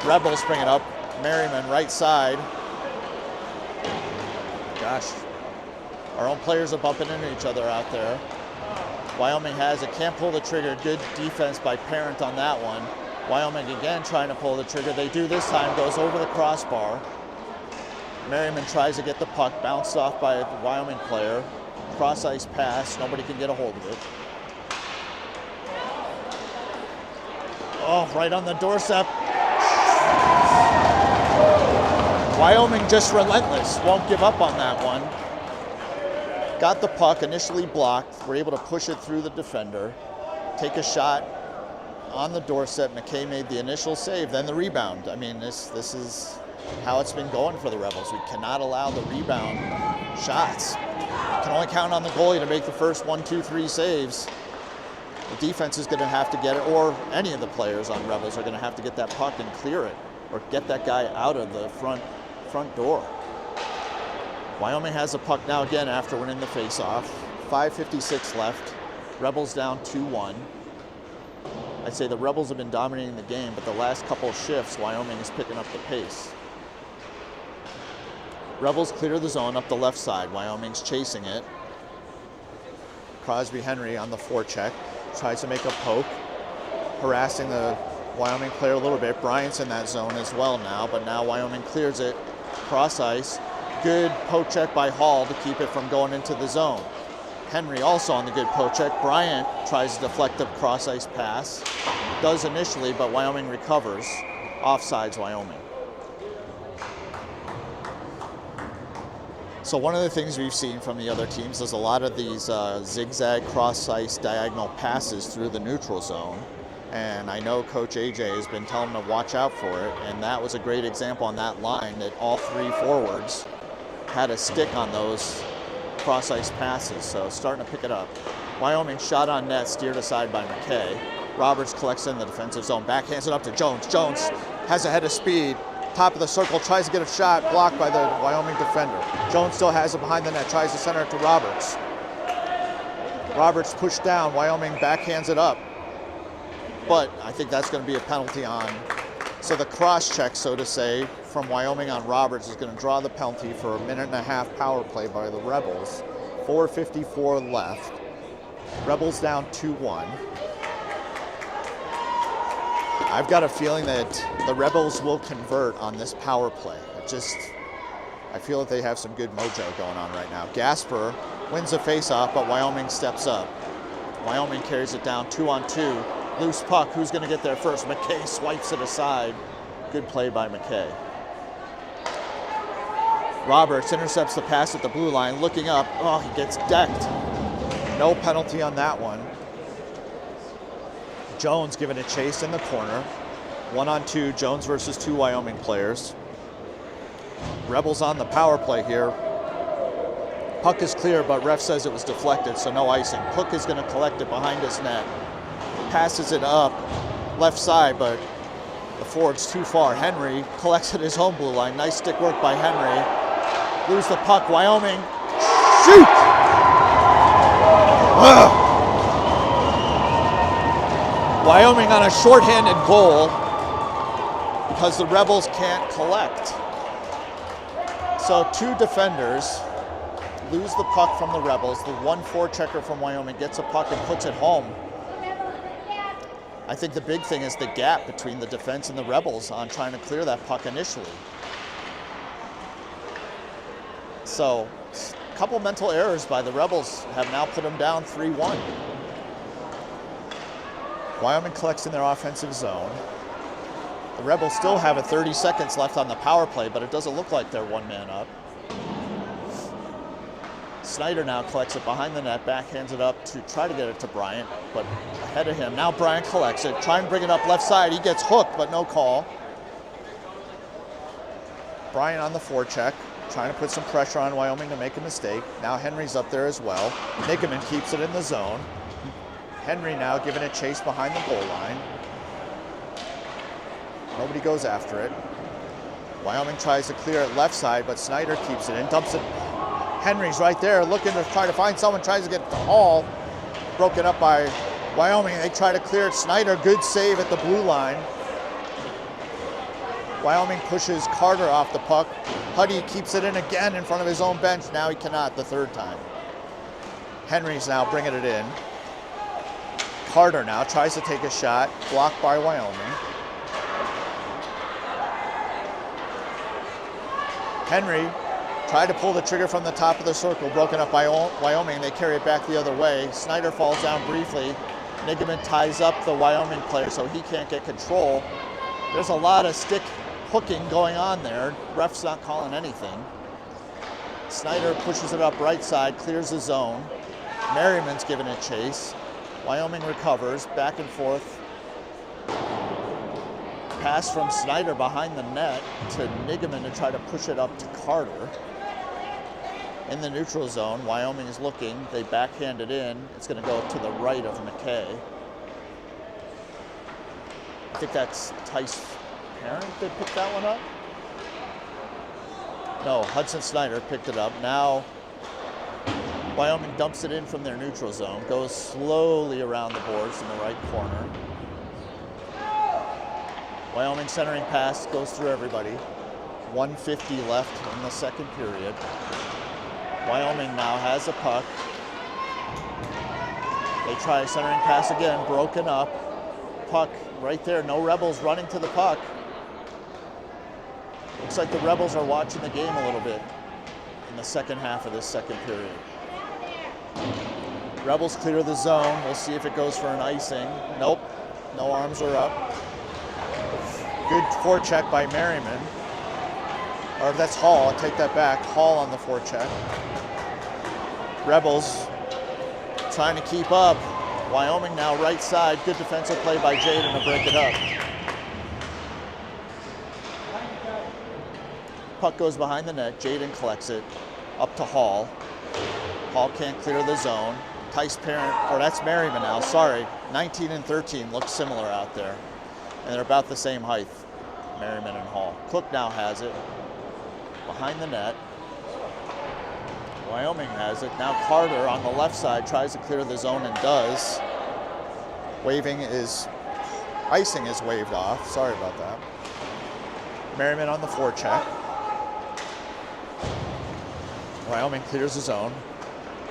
Rebels bring it up. Merriman, right side. Gosh, our own players are bumping into each other out there. Wyoming has it. Can't pull the trigger. Good defense by Parent on that one. Wyoming again trying to pull the trigger. They do this time. Goes over the crossbar. Merriman tries to get the puck. Bounced off by a Wyoming player. Cross ice pass. Nobody can get a hold of it. Oh, right on the doorstep. Wyoming just relentless. Won't give up on that one. Got the puck, initially blocked. Were able to push it through the defender. Take a shot on the doorstep. McKay made the initial save, then the rebound. I mean, this is how it's been going for the Rebels. We cannot allow the rebound shots. Can only count on the goalie to make the first 1, 2, 3 saves. The defense is going to have to get it, or any of the players on Rebels are going to have to get that puck and clear it, or get that guy out of the front door. Wyoming has the puck now again after winning the faceoff. 5:56 left. Rebels down 2-1. I'd say the Rebels have been dominating the game, but the last couple of shifts, Wyoming is picking up the pace. Rebels clear the zone up the left side. Wyoming's chasing it. Crosby Henry on the forecheck. Tries to make a poke. Harassing the Wyoming player a little bit. Bryant's in that zone as well now, but now Wyoming clears it. Cross ice. Good poke check by Hall to keep it from going into the zone. Henry also on the good poke check. Bryant tries to deflect the cross ice pass. Does initially, but Wyoming recovers. Offsides Wyoming. So one of the things we've seen from the other teams is a lot of these zigzag cross ice diagonal passes through the neutral zone. And I know Coach AJ has been telling them to watch out for it. And that was a great example on that line that all three forwards had a stick on those cross ice passes. So starting to pick it up. Wyoming shot on net, steered aside by McKay. Roberts collects in the defensive zone. Backhands it up to Jones. Jones has a head of speed. Top of the circle, tries to get a shot, blocked by the Wyoming defender. Jones still has it behind the net, tries to center it to Roberts. Roberts pushed down, Wyoming backhands it up. But I think that's going to be a penalty on. So the cross check, so to say, from Wyoming on Roberts is going to draw the penalty for a 1.5-minute power play by the Rebels. 4:54 left. Rebels down 2-1. I've got a feeling that the Rebels will convert on this power play. I feel that they have some good mojo going on right now. Gasper wins the faceoff, but Wyoming steps up. Wyoming carries it down 2-on-2. Loose puck, who's going to get there first? McKay swipes it aside. Good play by McKay. Roberts intercepts the pass at the blue line, looking up. Oh, he gets decked. No penalty on that one. Jones giving a chase in the corner. 1-on-2, Jones versus 2 Wyoming players. Rebels on the power play here. Puck is clear, but ref says it was deflected, so no icing. Cook is going to collect it behind his net. Passes it up left side, but the forward's too far. Henry collects at his home blue line. Nice stick work by Henry. Lose the puck. Wyoming. Shoot! Ugh. Wyoming on a shorthanded goal because the Rebels can't collect. So two defenders lose the puck from the Rebels. The one forechecker from Wyoming gets a puck and puts it home. I think the big thing is the gap between the defense and the Rebels on trying to clear that puck initially. So a couple mental errors by the Rebels have now put them down 3-1. Wyoming collects in their offensive zone. The Rebels still have 30 seconds left on the power play, but it doesn't look like they're one man up. Snyder now collects it behind the net, backhands it up to try to get it to Bryant, but ahead of him. Now Bryant collects it, try and bring it up left side. He gets hooked, but no call. Bryant on the forecheck, trying to put some pressure on Wyoming to make a mistake. Now Henry's up there as well. Nigaman keeps it in the zone. Henry now giving it chase behind the goal line. Nobody goes after it. Wyoming tries to clear it left side, but Snyder keeps it in, dumps it. Henry's right there looking to try to find someone, tries to get it to Hall. Broken up by Wyoming. They try to clear it. Snyder, good save at the blue line. Wyoming pushes Carter off the puck. Huddy keeps it in again in front of his own bench. Now he cannot the third time. Henry's now bringing it in. Carter now tries to take a shot, blocked by Wyoming. Henry tried to pull the trigger from the top of the circle, broken up by Wyoming. They carry it back the other way. Snyder falls down briefly. Nigaman ties up the Wyoming player so he can't get control. There's a lot of stick hooking going on there. Ref's not calling anything. Snyder pushes it up right side, clears the zone. Merriman's giving it chase. Wyoming recovers, back and forth. Pass from Snyder behind the net to Nigaman to try to push it up to Carter. In the neutral zone, Wyoming is looking. They backhand it in. It's going to go to the right of McKay. I think that's Tice Parent that picked that one up. No, Hudson Snyder picked it up. Now Wyoming dumps it in from their neutral zone, goes slowly around the boards in the right corner. Wyoming centering pass goes through everybody. 1:50 left in the second period. Wyoming now has a puck. They try a centering pass again, broken up. Puck right there, no Rebels running to the puck. Looks like the Rebels are watching the game a little bit in the second half of this second period. Rebels clear the zone. We'll see if it goes for an icing. Nope, no arms are up. Good forecheck by Merriman. Or that's Hall, I'll take that back. Hall on the forecheck. Rebels trying to keep up. Wyoming now right side. Good defensive play by Jaden to break it up. Puck goes behind the net. Jaden collects it up to Hall. Hall can't clear the zone. Tice Parent, or that's Merriman now, sorry. 19 and 13 look similar out there. And they're about the same height, Merriman and Hall. Cook now has it behind the net. Wyoming has it. Now Carter on the left side tries to clear the zone and does. Icing is waved off. Sorry about that. Merriman on the forecheck. Wyoming clears the zone.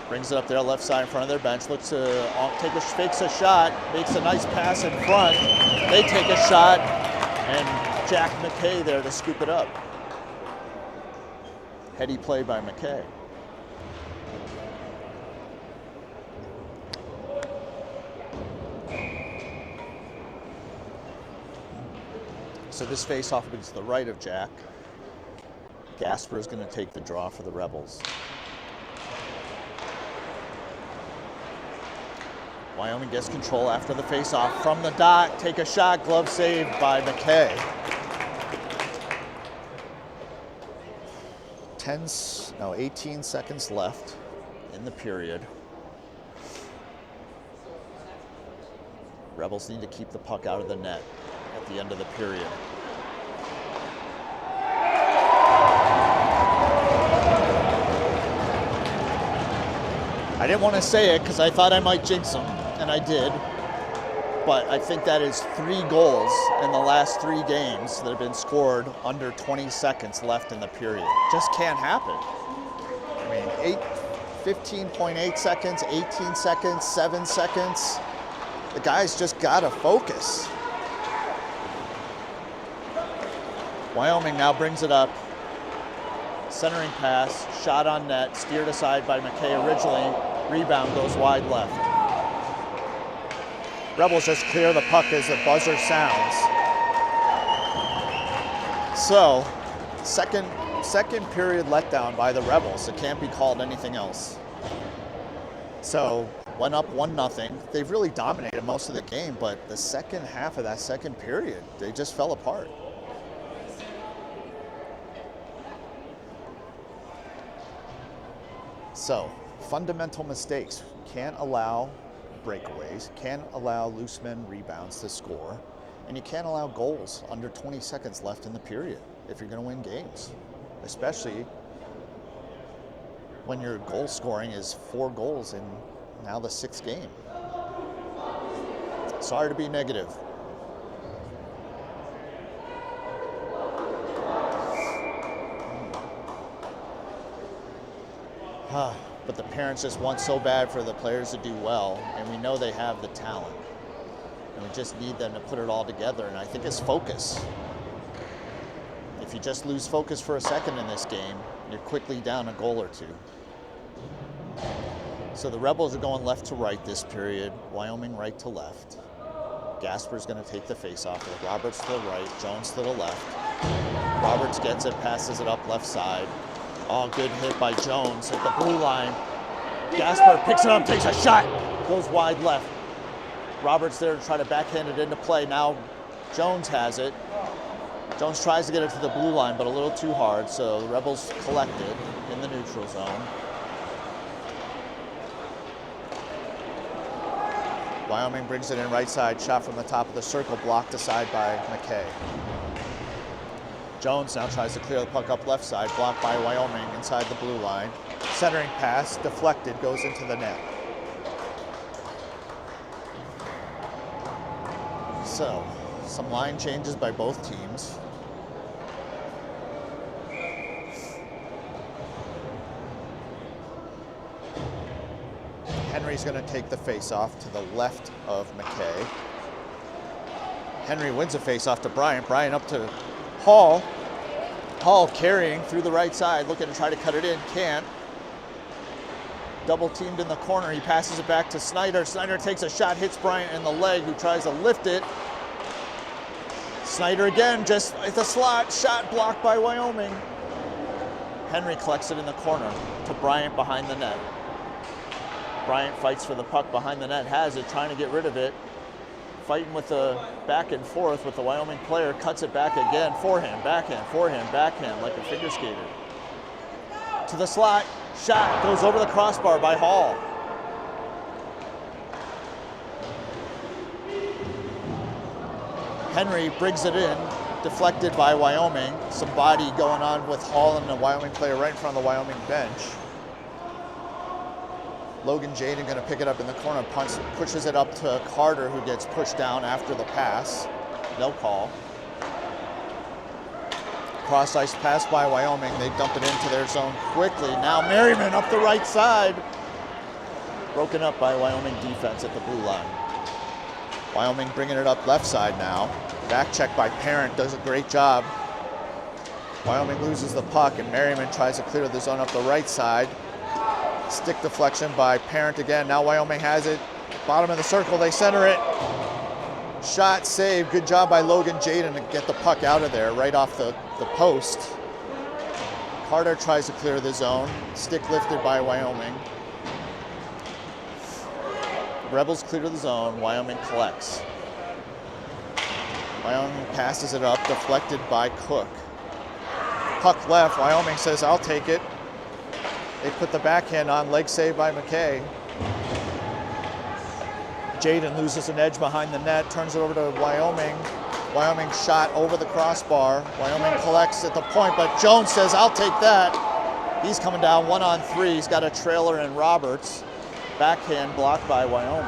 Brings it up there left side in front of their bench. Looks to fakes a shot. Makes a nice pass in front. They take a shot. And Jack McKay there to scoop it up. Heady play by McKay. So this face-off is to the right of Jack. Gasper is going to take the draw for the Rebels. Wyoming gets control after the face-off from the dot. Take a shot, glove saved by McKay. 18 seconds left in the period. Rebels need to keep the puck out of the net at the end of the period. I didn't want to say it because I thought I might jinx them, and I did. But I think that is 3 goals in the last 3 games that have been scored under 20 seconds left in the period. Just can't happen. I mean, 15.8 seconds, 18 seconds, 7 seconds. The guys just gotta focus. Wyoming now brings it up. Centering pass, shot on net, steered aside by McKay originally. Rebound goes wide left. Rebels just clear the puck as the buzzer sounds. So, second period letdown by the Rebels. It can't be called anything else. So, went up 1-0. They've really dominated most of the game, but the second half of that second period, they just fell apart. So, fundamental mistakes. Can't allow breakaways, can't allow loose men rebounds to score, and you can't allow goals under 20 seconds left in the period if you're going to win games, especially when your goal scoring is 4 goals in now the 6th game. Sorry to be negative. But the parents just want so bad for the players to do well, and we know they have the talent. And we just need them to put it all together, and I think it's focus. If you just lose focus for a second in this game, you're quickly down a goal or 2. So the Rebels are going left to right this period, Wyoming right to left. Gasper's going to take the face-off with Roberts to the right, Jones to the left. Roberts gets it, passes it up left side. Oh, good hit by Jones at the blue line. Gasper picks it up, takes a shot, goes wide left. Roberts there to try to backhand it into play. Now Jones has it. Jones tries to get it to the blue line, but a little too hard, so the Rebels collect it in the neutral zone. Wyoming brings it in right side, shot from the top of the circle, blocked aside by McKay. Jones now tries to clear the puck up left side, blocked by Wyoming inside the blue line. Centering pass, deflected, goes into the net. So, some line changes by both teams. Henry's going to take the face-off to the left of McKay. Henry wins a face-off to Bryant. Bryant up to Hall. Hall carrying through the right side, looking to try to cut it in, can't. Double teamed in the corner, he passes it back to Snyder. Snyder takes a shot, hits Bryant in the leg, who tries to lift it. Snyder again, just at the slot, shot blocked by Wyoming. Henry collects it in the corner to Bryant behind the net. Bryant fights for the puck behind the net, has it, trying to get rid of it. Fighting with the back and forth with the Wyoming player, cuts it back again, forehand, backhand, like a figure skater. To the slot, shot, goes over the crossbar by Hall. Henry brings it in, deflected by Wyoming. Some body going on with Hall and the Wyoming player right in front of the Wyoming bench. Logan Jaden going to pick it up in the corner, pushes it up to Carter, who gets pushed down after the pass. No call. Cross ice pass by Wyoming. They dump it into their zone quickly. Now Merriman up the right side. Broken up by Wyoming defense at the blue line. Wyoming bringing it up left side now. Back check by Parent, does a great job. Wyoming loses the puck, and Merriman tries to clear the zone up the right side. Stick deflection by Parent again. Now Wyoming has it. Bottom of the circle, they center it. Shot, save. Good job by Logan Jaden to get the puck out of there, right off the post. Carter tries to clear the zone. Stick lifted by Wyoming. Rebels clear the zone. Wyoming collects. Wyoming passes it up, deflected by Cook. Puck left. Wyoming says, I'll take it. They put the backhand on, leg save by McKay. Jaden loses an edge behind the net, turns it over to Wyoming. Wyoming shot over the crossbar. Wyoming collects at the point, but Jones says, I'll take that. He's coming down 1-on-3. He's got a trailer in Roberts. Backhand blocked by Wyoming.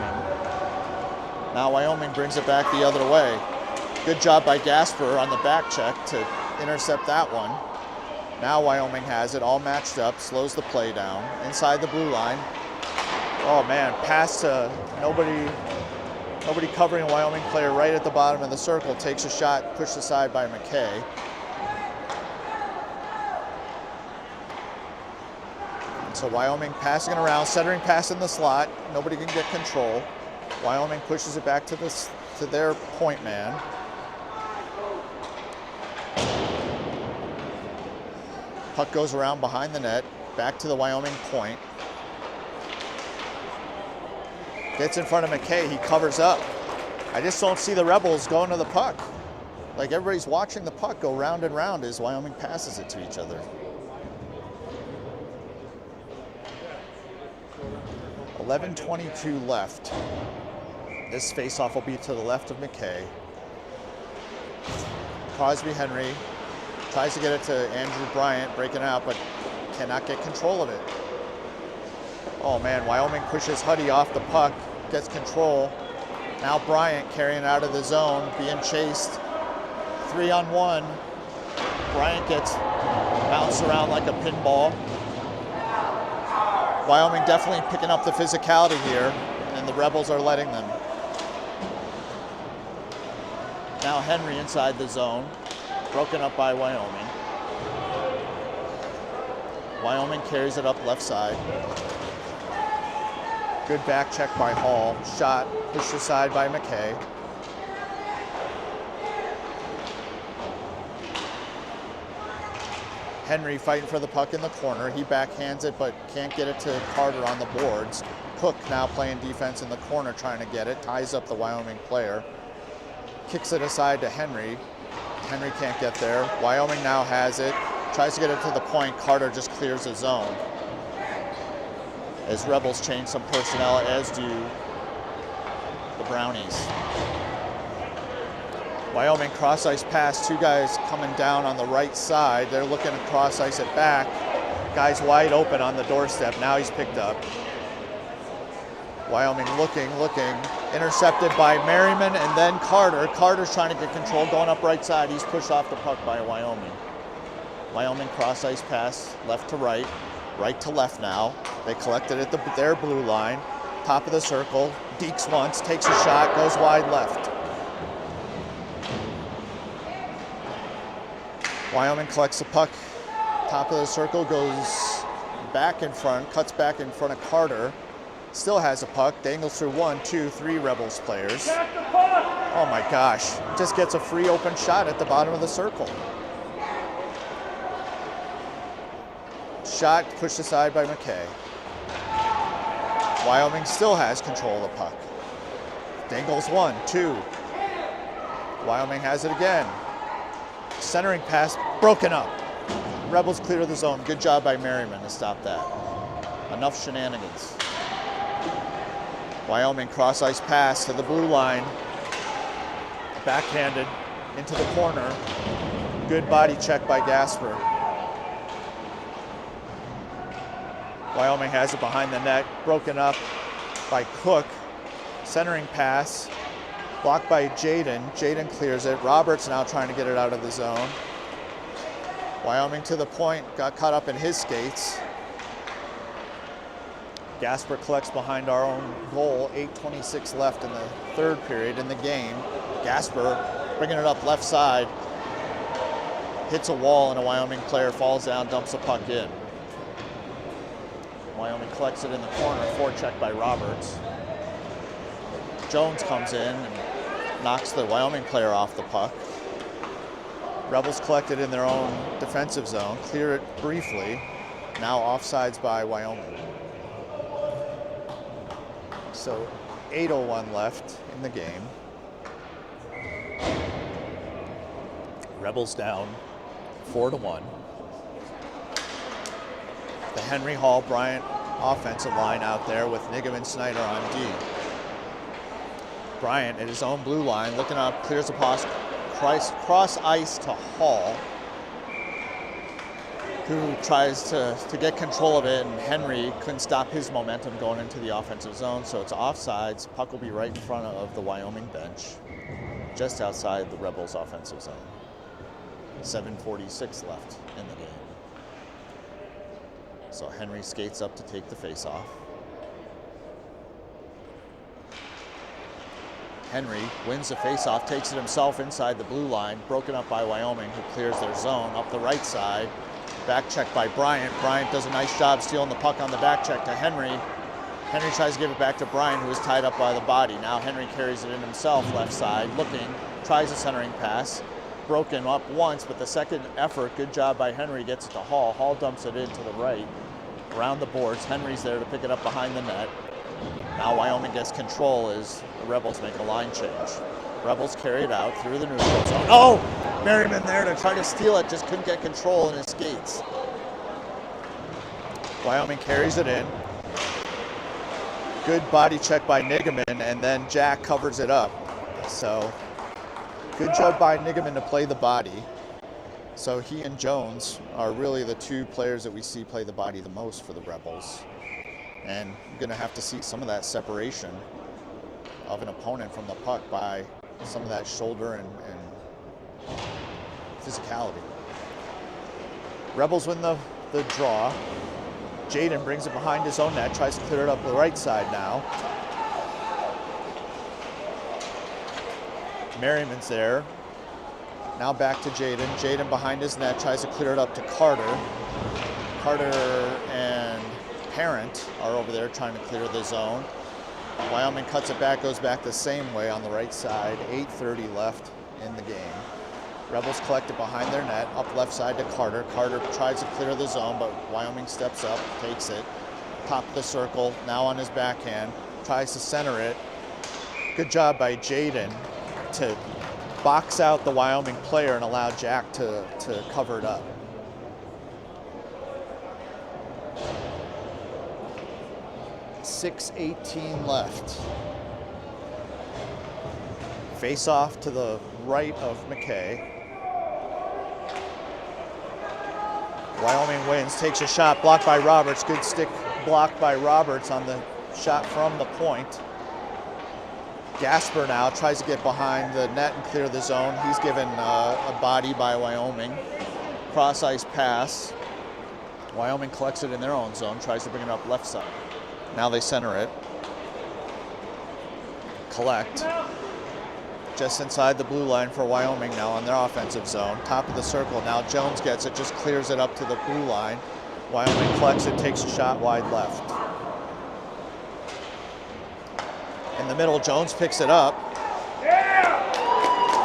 Now Wyoming brings it back the other way. Good job by Gasper on the back check to intercept that one. Now Wyoming has it all matched up, slows the play down, inside the blue line. Oh man, pass to nobody covering a Wyoming player right at the bottom of the circle, takes a shot, pushed aside by McKay. And so Wyoming passing it around, centering pass in the slot, nobody can get control. Wyoming pushes it back to their point man. Puck goes around behind the net, back to the Wyoming point. Gets in front of McKay, he covers up. I just don't see the Rebels going to the puck. Like everybody's watching the puck go round and round as Wyoming passes it to each other. 11:22 left. This faceoff will be to the left of McKay. Crosby Henry tries to get it to Andrew Bryant, breaking out, but cannot get control of it. Oh man, Wyoming pushes Huddy off the puck, gets control. Now Bryant carrying out of the zone, being chased. 3-on-1. Bryant gets bounced around like a pinball. Wyoming definitely picking up the physicality here, and the Rebels are letting them. Now Henry inside the zone, broken up by Wyoming. Wyoming carries it up left side. Good back check by Hall. Shot pushed aside by McKay. Henry fighting for the puck in the corner. He backhands it, but can't get it to Carter on the boards. Cook now playing defense in the corner, trying to get it. Ties up the Wyoming player. Kicks it aside to Henry. Henry can't get there. Wyoming now has it. Tries to get it to the point. Carter just clears the zone. As Rebels change some personnel, as do the Brownies. Wyoming cross ice pass, two guys coming down on the right side. They're looking to cross ice it back. Guy's wide open on the doorstep. Now he's picked up. Wyoming looking, intercepted by Merriman and then Carter. Carter's trying to get control, going up right side. He's pushed off the puck by Wyoming. Wyoming cross ice pass, left to right to left now. They collected at their blue line, top of the circle. Deeks once, takes a shot, goes wide left. Wyoming collects the puck, top of the circle, goes back in front, cuts back in front of Carter. Still has a puck, dangles through 1, 2, 3 Rebels players. Oh my gosh, just gets a free open shot at the bottom of the circle. Shot pushed aside by McKay. Wyoming still has control of the puck. Dangles 1, 2. Wyoming has it again. Centering pass, broken up. Rebels clear the zone. Good job by Merriman to stop that. Enough shenanigans. Wyoming cross ice pass to the blue line. Backhanded into the corner. Good body check by Gasper. Wyoming has it behind the net, broken up by Cook. Centering pass, blocked by Jaden. Jaden clears it. Roberts now trying to get it out of the zone. Wyoming to the point, got caught up in his skates. Gasper collects behind our own goal. 8:26 left in the third period in the game. Gasper bringing it up left side. Hits a wall and a Wyoming player falls down, dumps the puck in. Wyoming collects it in the corner, forecheck by Roberts. Jones comes in and knocks the Wyoming player off the puck. Rebels collect it in their own defensive zone, clear it briefly. Now offsides by Wyoming. So 8:01 left in the game. Rebels down 4-1. The Henry Hall Bryant offensive line out there with Nigaman Snyder on D. Bryant at his own blue line, looking up, clears the cross ice to Hall, who tries to get control of it, and Henry couldn't stop his momentum going into the offensive zone, so it's offsides. Puck will be right in front of the Wyoming bench, just outside the Rebels' offensive zone. 7:46 left in the game. So Henry skates up to take the face-off. Henry wins the face-off, takes it himself inside the blue line, broken up by Wyoming, who clears their zone up the right side. Back check by Bryant. Bryant does a nice job stealing the puck on the back check to Henry. Henry tries to give it back to Bryant, who is tied up by the body. Now Henry carries it in himself, left side, looking, tries a centering pass. Broken up once, but the second effort, good job by Henry, gets it to Hall. Hall dumps it in to the right, around the boards. Henry's there to pick it up behind the net. Now Wyoming gets control as the Rebels make a line change. Rebels carry it out through the neutral zone. Oh! Merriman there to try to steal it, just couldn't get control in his skates. Wyoming carries it in. Good body check by Nigaman, and then Jack covers it up. So, good job by Nigaman to play the body. So he and Jones are really the two players that we see play the body the most for the Rebels. And you're going to have to see some of that separation of an opponent from the puck by some of that shoulder and physicality. Rebels win the draw. Jaden brings it behind his own net, tries to clear it up the right side now. Merriman's there. Now back to Jaden. Jaden behind his net, tries to clear it up to Carter. Carter and Parent are over there trying to clear the zone. Wyoming cuts it back, goes back the same way on the right side. 8:30 left in the game. Rebels collect it behind their net, up left side to Carter. Carter tries to clear the zone, but Wyoming steps up, takes it. Top of the circle, now on his backhand, tries to center it. Good job by Jaden to box out the Wyoming player and allow Jack to cover it up. .6:18 left. Face off to the right of McKay. Wyoming wins, takes a shot, blocked by Roberts. Good stick blocked by Roberts on the shot from the point. Gasper now tries to get behind the net and clear the zone. He's given a body by Wyoming. Cross ice pass. Wyoming collects it in their own zone, tries to bring it up left side. Now they center it. Collect. Just inside the blue line for Wyoming now on their offensive zone. Top of the circle now, Jones gets it, just clears it up to the blue line. Wyoming collects it, takes a shot wide left. In the middle, Jones picks it up.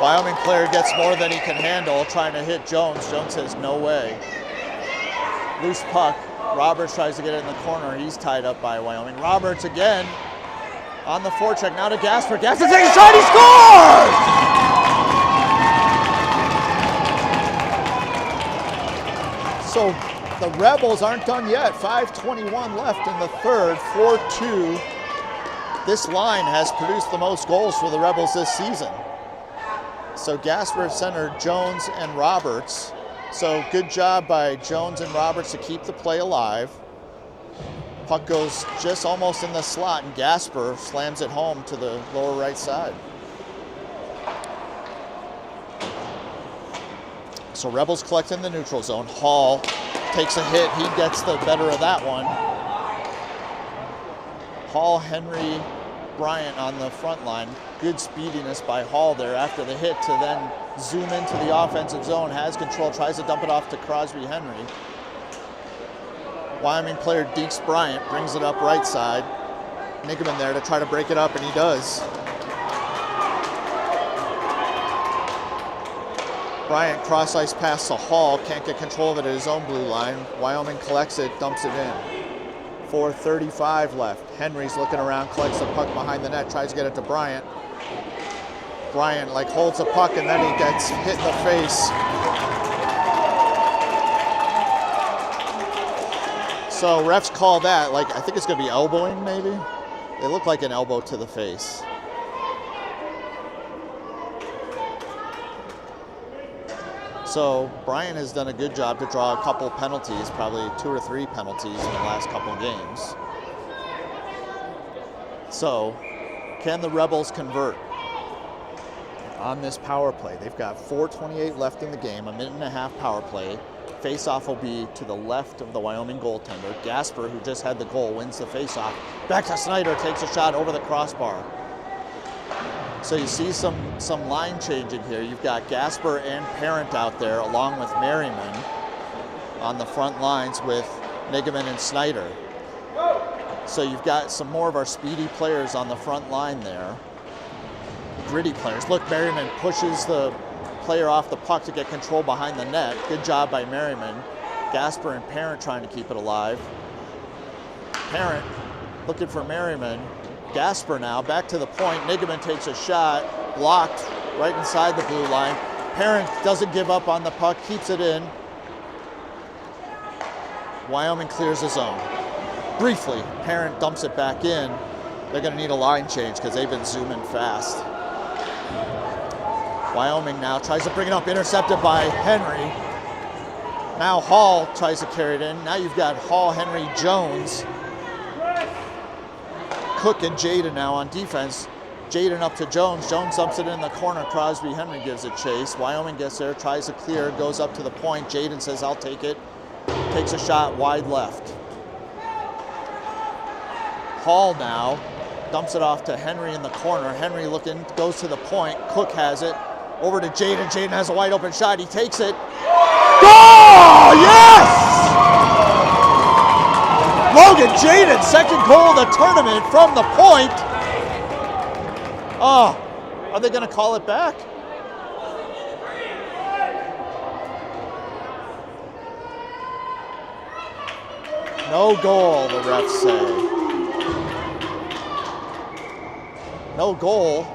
Wyoming player gets more than he can handle, trying to hit Jones. Jones says, no way. Loose puck. Roberts tries to get it in the corner. He's tied up by Wyoming. Roberts again on the forecheck. Now to Gasper. Gasper takes a shot. He scores! So the Rebels aren't done yet. 5:21 left in the third. 4-2. This line has produced the most goals for the Rebels this season. So Gasper centered Jones and Roberts. So good job by Jones and Roberts to keep the play alive. Puck goes just almost in the slot, and Gasper slams it home to the lower right side. So Rebels collect in the neutral zone. Hall takes a hit. He gets the better of that one. Hall, Henry, Bryant on the front line. Good speediness by Hall there after the hit to then zoom into the offensive zone. Has control, tries to dump it off to Crosby Henry. Wyoming player Deeks Bryant brings it up right side. Nigaman there to try to break it up, and he does. Bryant cross ice pass to Hall, can't get control of it at his own blue line. Wyoming collects it, dumps it in. 4:35 left. Henry's looking around, collects the puck behind the net, tries to get it to Bryant. Bryant holds the puck and then he gets hit in the face. So refs call that, like, I think it's going to be elbowing, maybe? It looked like an elbow to the face. So Brian has done a good job to draw a couple penalties, probably 2 or 3 penalties in the last couple games. So can the Rebels convert on this power play? They've got 4:28 left in the game, a minute and a half power play. Face-off will be to the left of the Wyoming goaltender. Gasper, who just had the goal, wins the face-off. Back to Snyder, takes a shot over the crossbar. So you see some line changing here. You've got Gasper and Parent out there, along with Merriman on the front lines with Nigaman and Snyder. So you've got some more of our speedy players on the front line there. Gritty players. Look, Merriman pushes the player off the puck to get control behind the net. Good job by Merriman. Gasper and Parent trying to keep it alive. Parent looking for Merriman. Gasper now back to the point. Nigaman takes a shot, blocked right inside the blue line. Parent doesn't give up on the puck, keeps it in. Wyoming clears the zone. Briefly, Parent dumps it back in. They're going to need a line change because they've been zooming fast. Wyoming now tries to bring it up, intercepted by Henry. Now Hall tries to carry it in. Now you've got Hall, Henry, Jones. Cook and Jaden now on defense. Jaden up to Jones. Jones dumps it in the corner. Crosby, Henry gives it chase. Wyoming gets there, tries to clear, goes up to the point. Jaden says, I'll take it. Takes a shot wide left. Hall now dumps it off to Henry in the corner. Henry looking, goes to the point. Cook has it. Over to Jaden. Jaden has a wide open shot. He takes it. Goal! Yes! Logan Jaden, second goal of the tournament from the point. Oh, are they going to call it back? No goal, the refs say. No goal,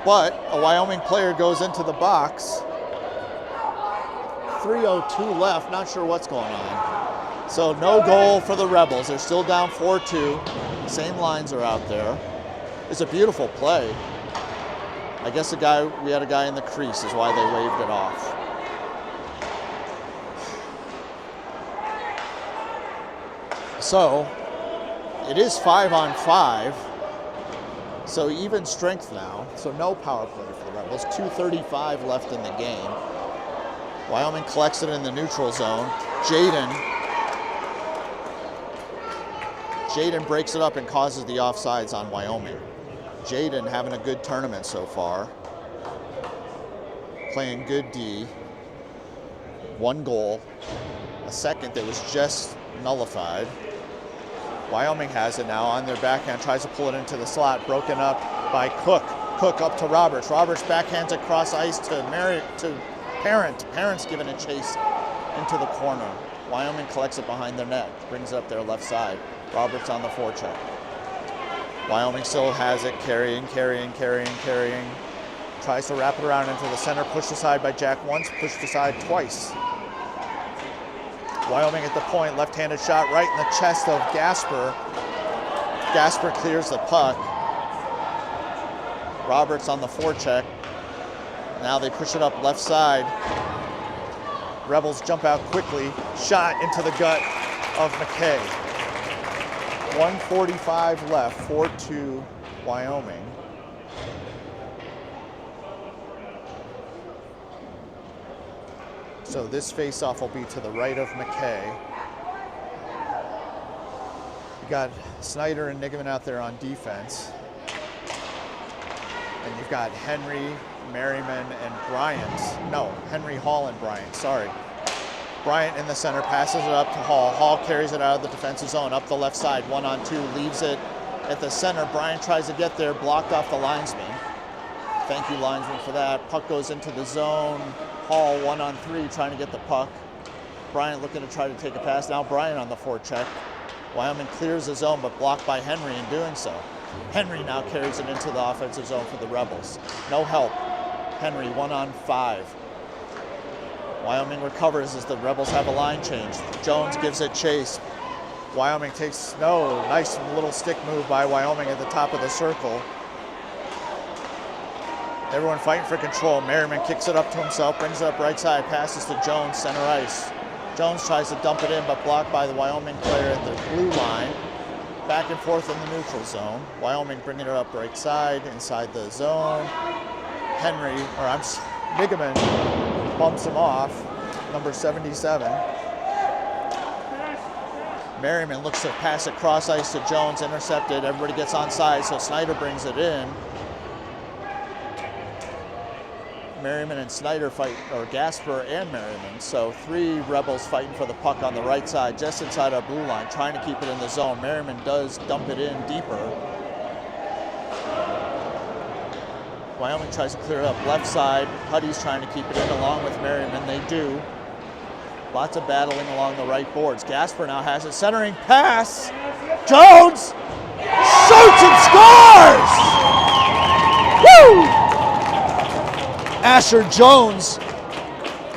but a Wyoming player goes into the box. 3:02 left, not sure what's going on. So no goal for the Rebels. They're still down 4-2. Same lines are out there. It's a beautiful play. I guess we had a guy in the crease is why they waved it off. So it is 5-on-5. So even strength now. So no power play for the Rebels. 2:35 left in the game. Wyoming collects it in the neutral zone. Jaden breaks it up and causes the offsides on Wyoming. Jaden having a good tournament so far. Playing good D. 1 goal. A second that was just nullified. Wyoming has it now on their backhand, tries to pull it into the slot, broken up by Cook. Cook up to Roberts. Roberts backhands across ice to Parent. Parent's giving a chase into the corner. Wyoming collects it behind their net, brings it up their left side. Roberts on the forecheck. Wyoming still has it, carrying. Tries to wrap it around into the center, pushed aside by Jack once, pushed aside twice. Wyoming at the point, left-handed shot right in the chest of Gasper. Gasper clears the puck. Roberts on the forecheck. Now they push it up left side. Rebels jump out quickly. Shot into the gut of McKay. 1:45 left, 4-2 Wyoming. So this face-off will be to the right of McKay. You got Snyder and Nigaman out there on defense. And you've got Henry, Merriman, and Bryant. No, Henry, Hall, and Bryant, sorry. Bryant in the center, passes it up to Hall. Hall carries it out of the defensive zone, up the left side, 1-on-2, leaves it at the center. Bryant tries to get there, blocked off the linesman. Thank you, linesman, for that. Puck goes into the zone. Hall 1-on-3 trying to get the puck. Bryant looking to try to take a pass. Now Bryant on the forecheck. Wyoming clears the zone, but blocked by Henry in doing so. Henry now carries it into the offensive zone for the Rebels. No help. Henry 1-on-5. Wyoming recovers as the Rebels have a line change. Jones gives it chase. Wyoming takes, no, nice little stick move by Wyoming at the top of the circle. Everyone fighting for control. Merriman kicks it up to himself, brings it up right side, passes to Jones, center ice. Jones tries to dump it in, but blocked by the Wyoming player at the blue line. Back and forth in the neutral zone. Wyoming bringing it up right side, inside the zone. Nigaman bumps him off, number 77. Merriman looks to pass it cross ice to Jones, intercepted. Everybody gets onside, so Snyder brings it in. Merriman and Snyder fight, or Gasper and Merriman. So 3 Rebels fighting for the puck on the right side, just inside our blue line, trying to keep it in the zone. Merriman does dump it in deeper. Wyoming tries to clear it up left side. Huddy's trying to keep it in along with Merriman. They do. Lots of battling along the right boards. Gasper now has it. Centering pass. Jones shoots and scores! Woo! Asher Jones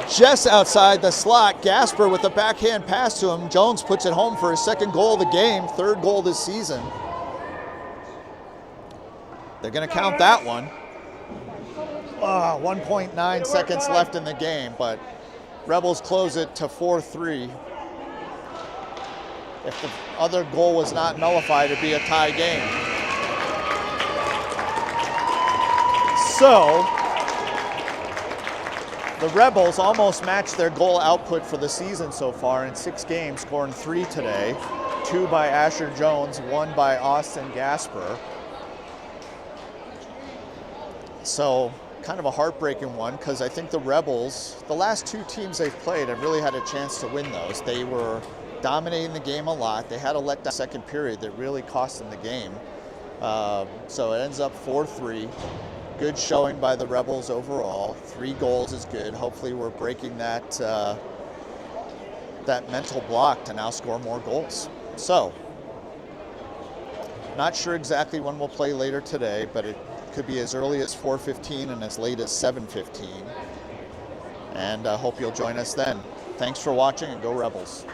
just outside the slot. Gasper with the backhand pass to him. Jones puts it home for his 2nd goal of the game, 3rd goal this season. They're going to count that one. 1.9 seconds left in the game, but Rebels close it to 4-3. If the other goal was not nullified, it'd be a tie game. So, the Rebels almost matched their goal output for the season so far in 6 games, scoring 3 today. 2 by Asher Jones, 1 by Austin Gasper. So, kind of a heartbreaking one, because I think the Rebels, the last 2 teams they've played have really had a chance to win those. They were dominating the game a lot. They had a letdown second period that really cost them the game. So it ends up 4-3. Good showing by the Rebels overall. 3 goals is good. Hopefully we're breaking that that mental block to now score more goals. So, not sure exactly when we'll play later today, but it could be as early as 4:15 and as late as 7:15. And I hope you'll join us then. Thanks for watching, and go Rebels.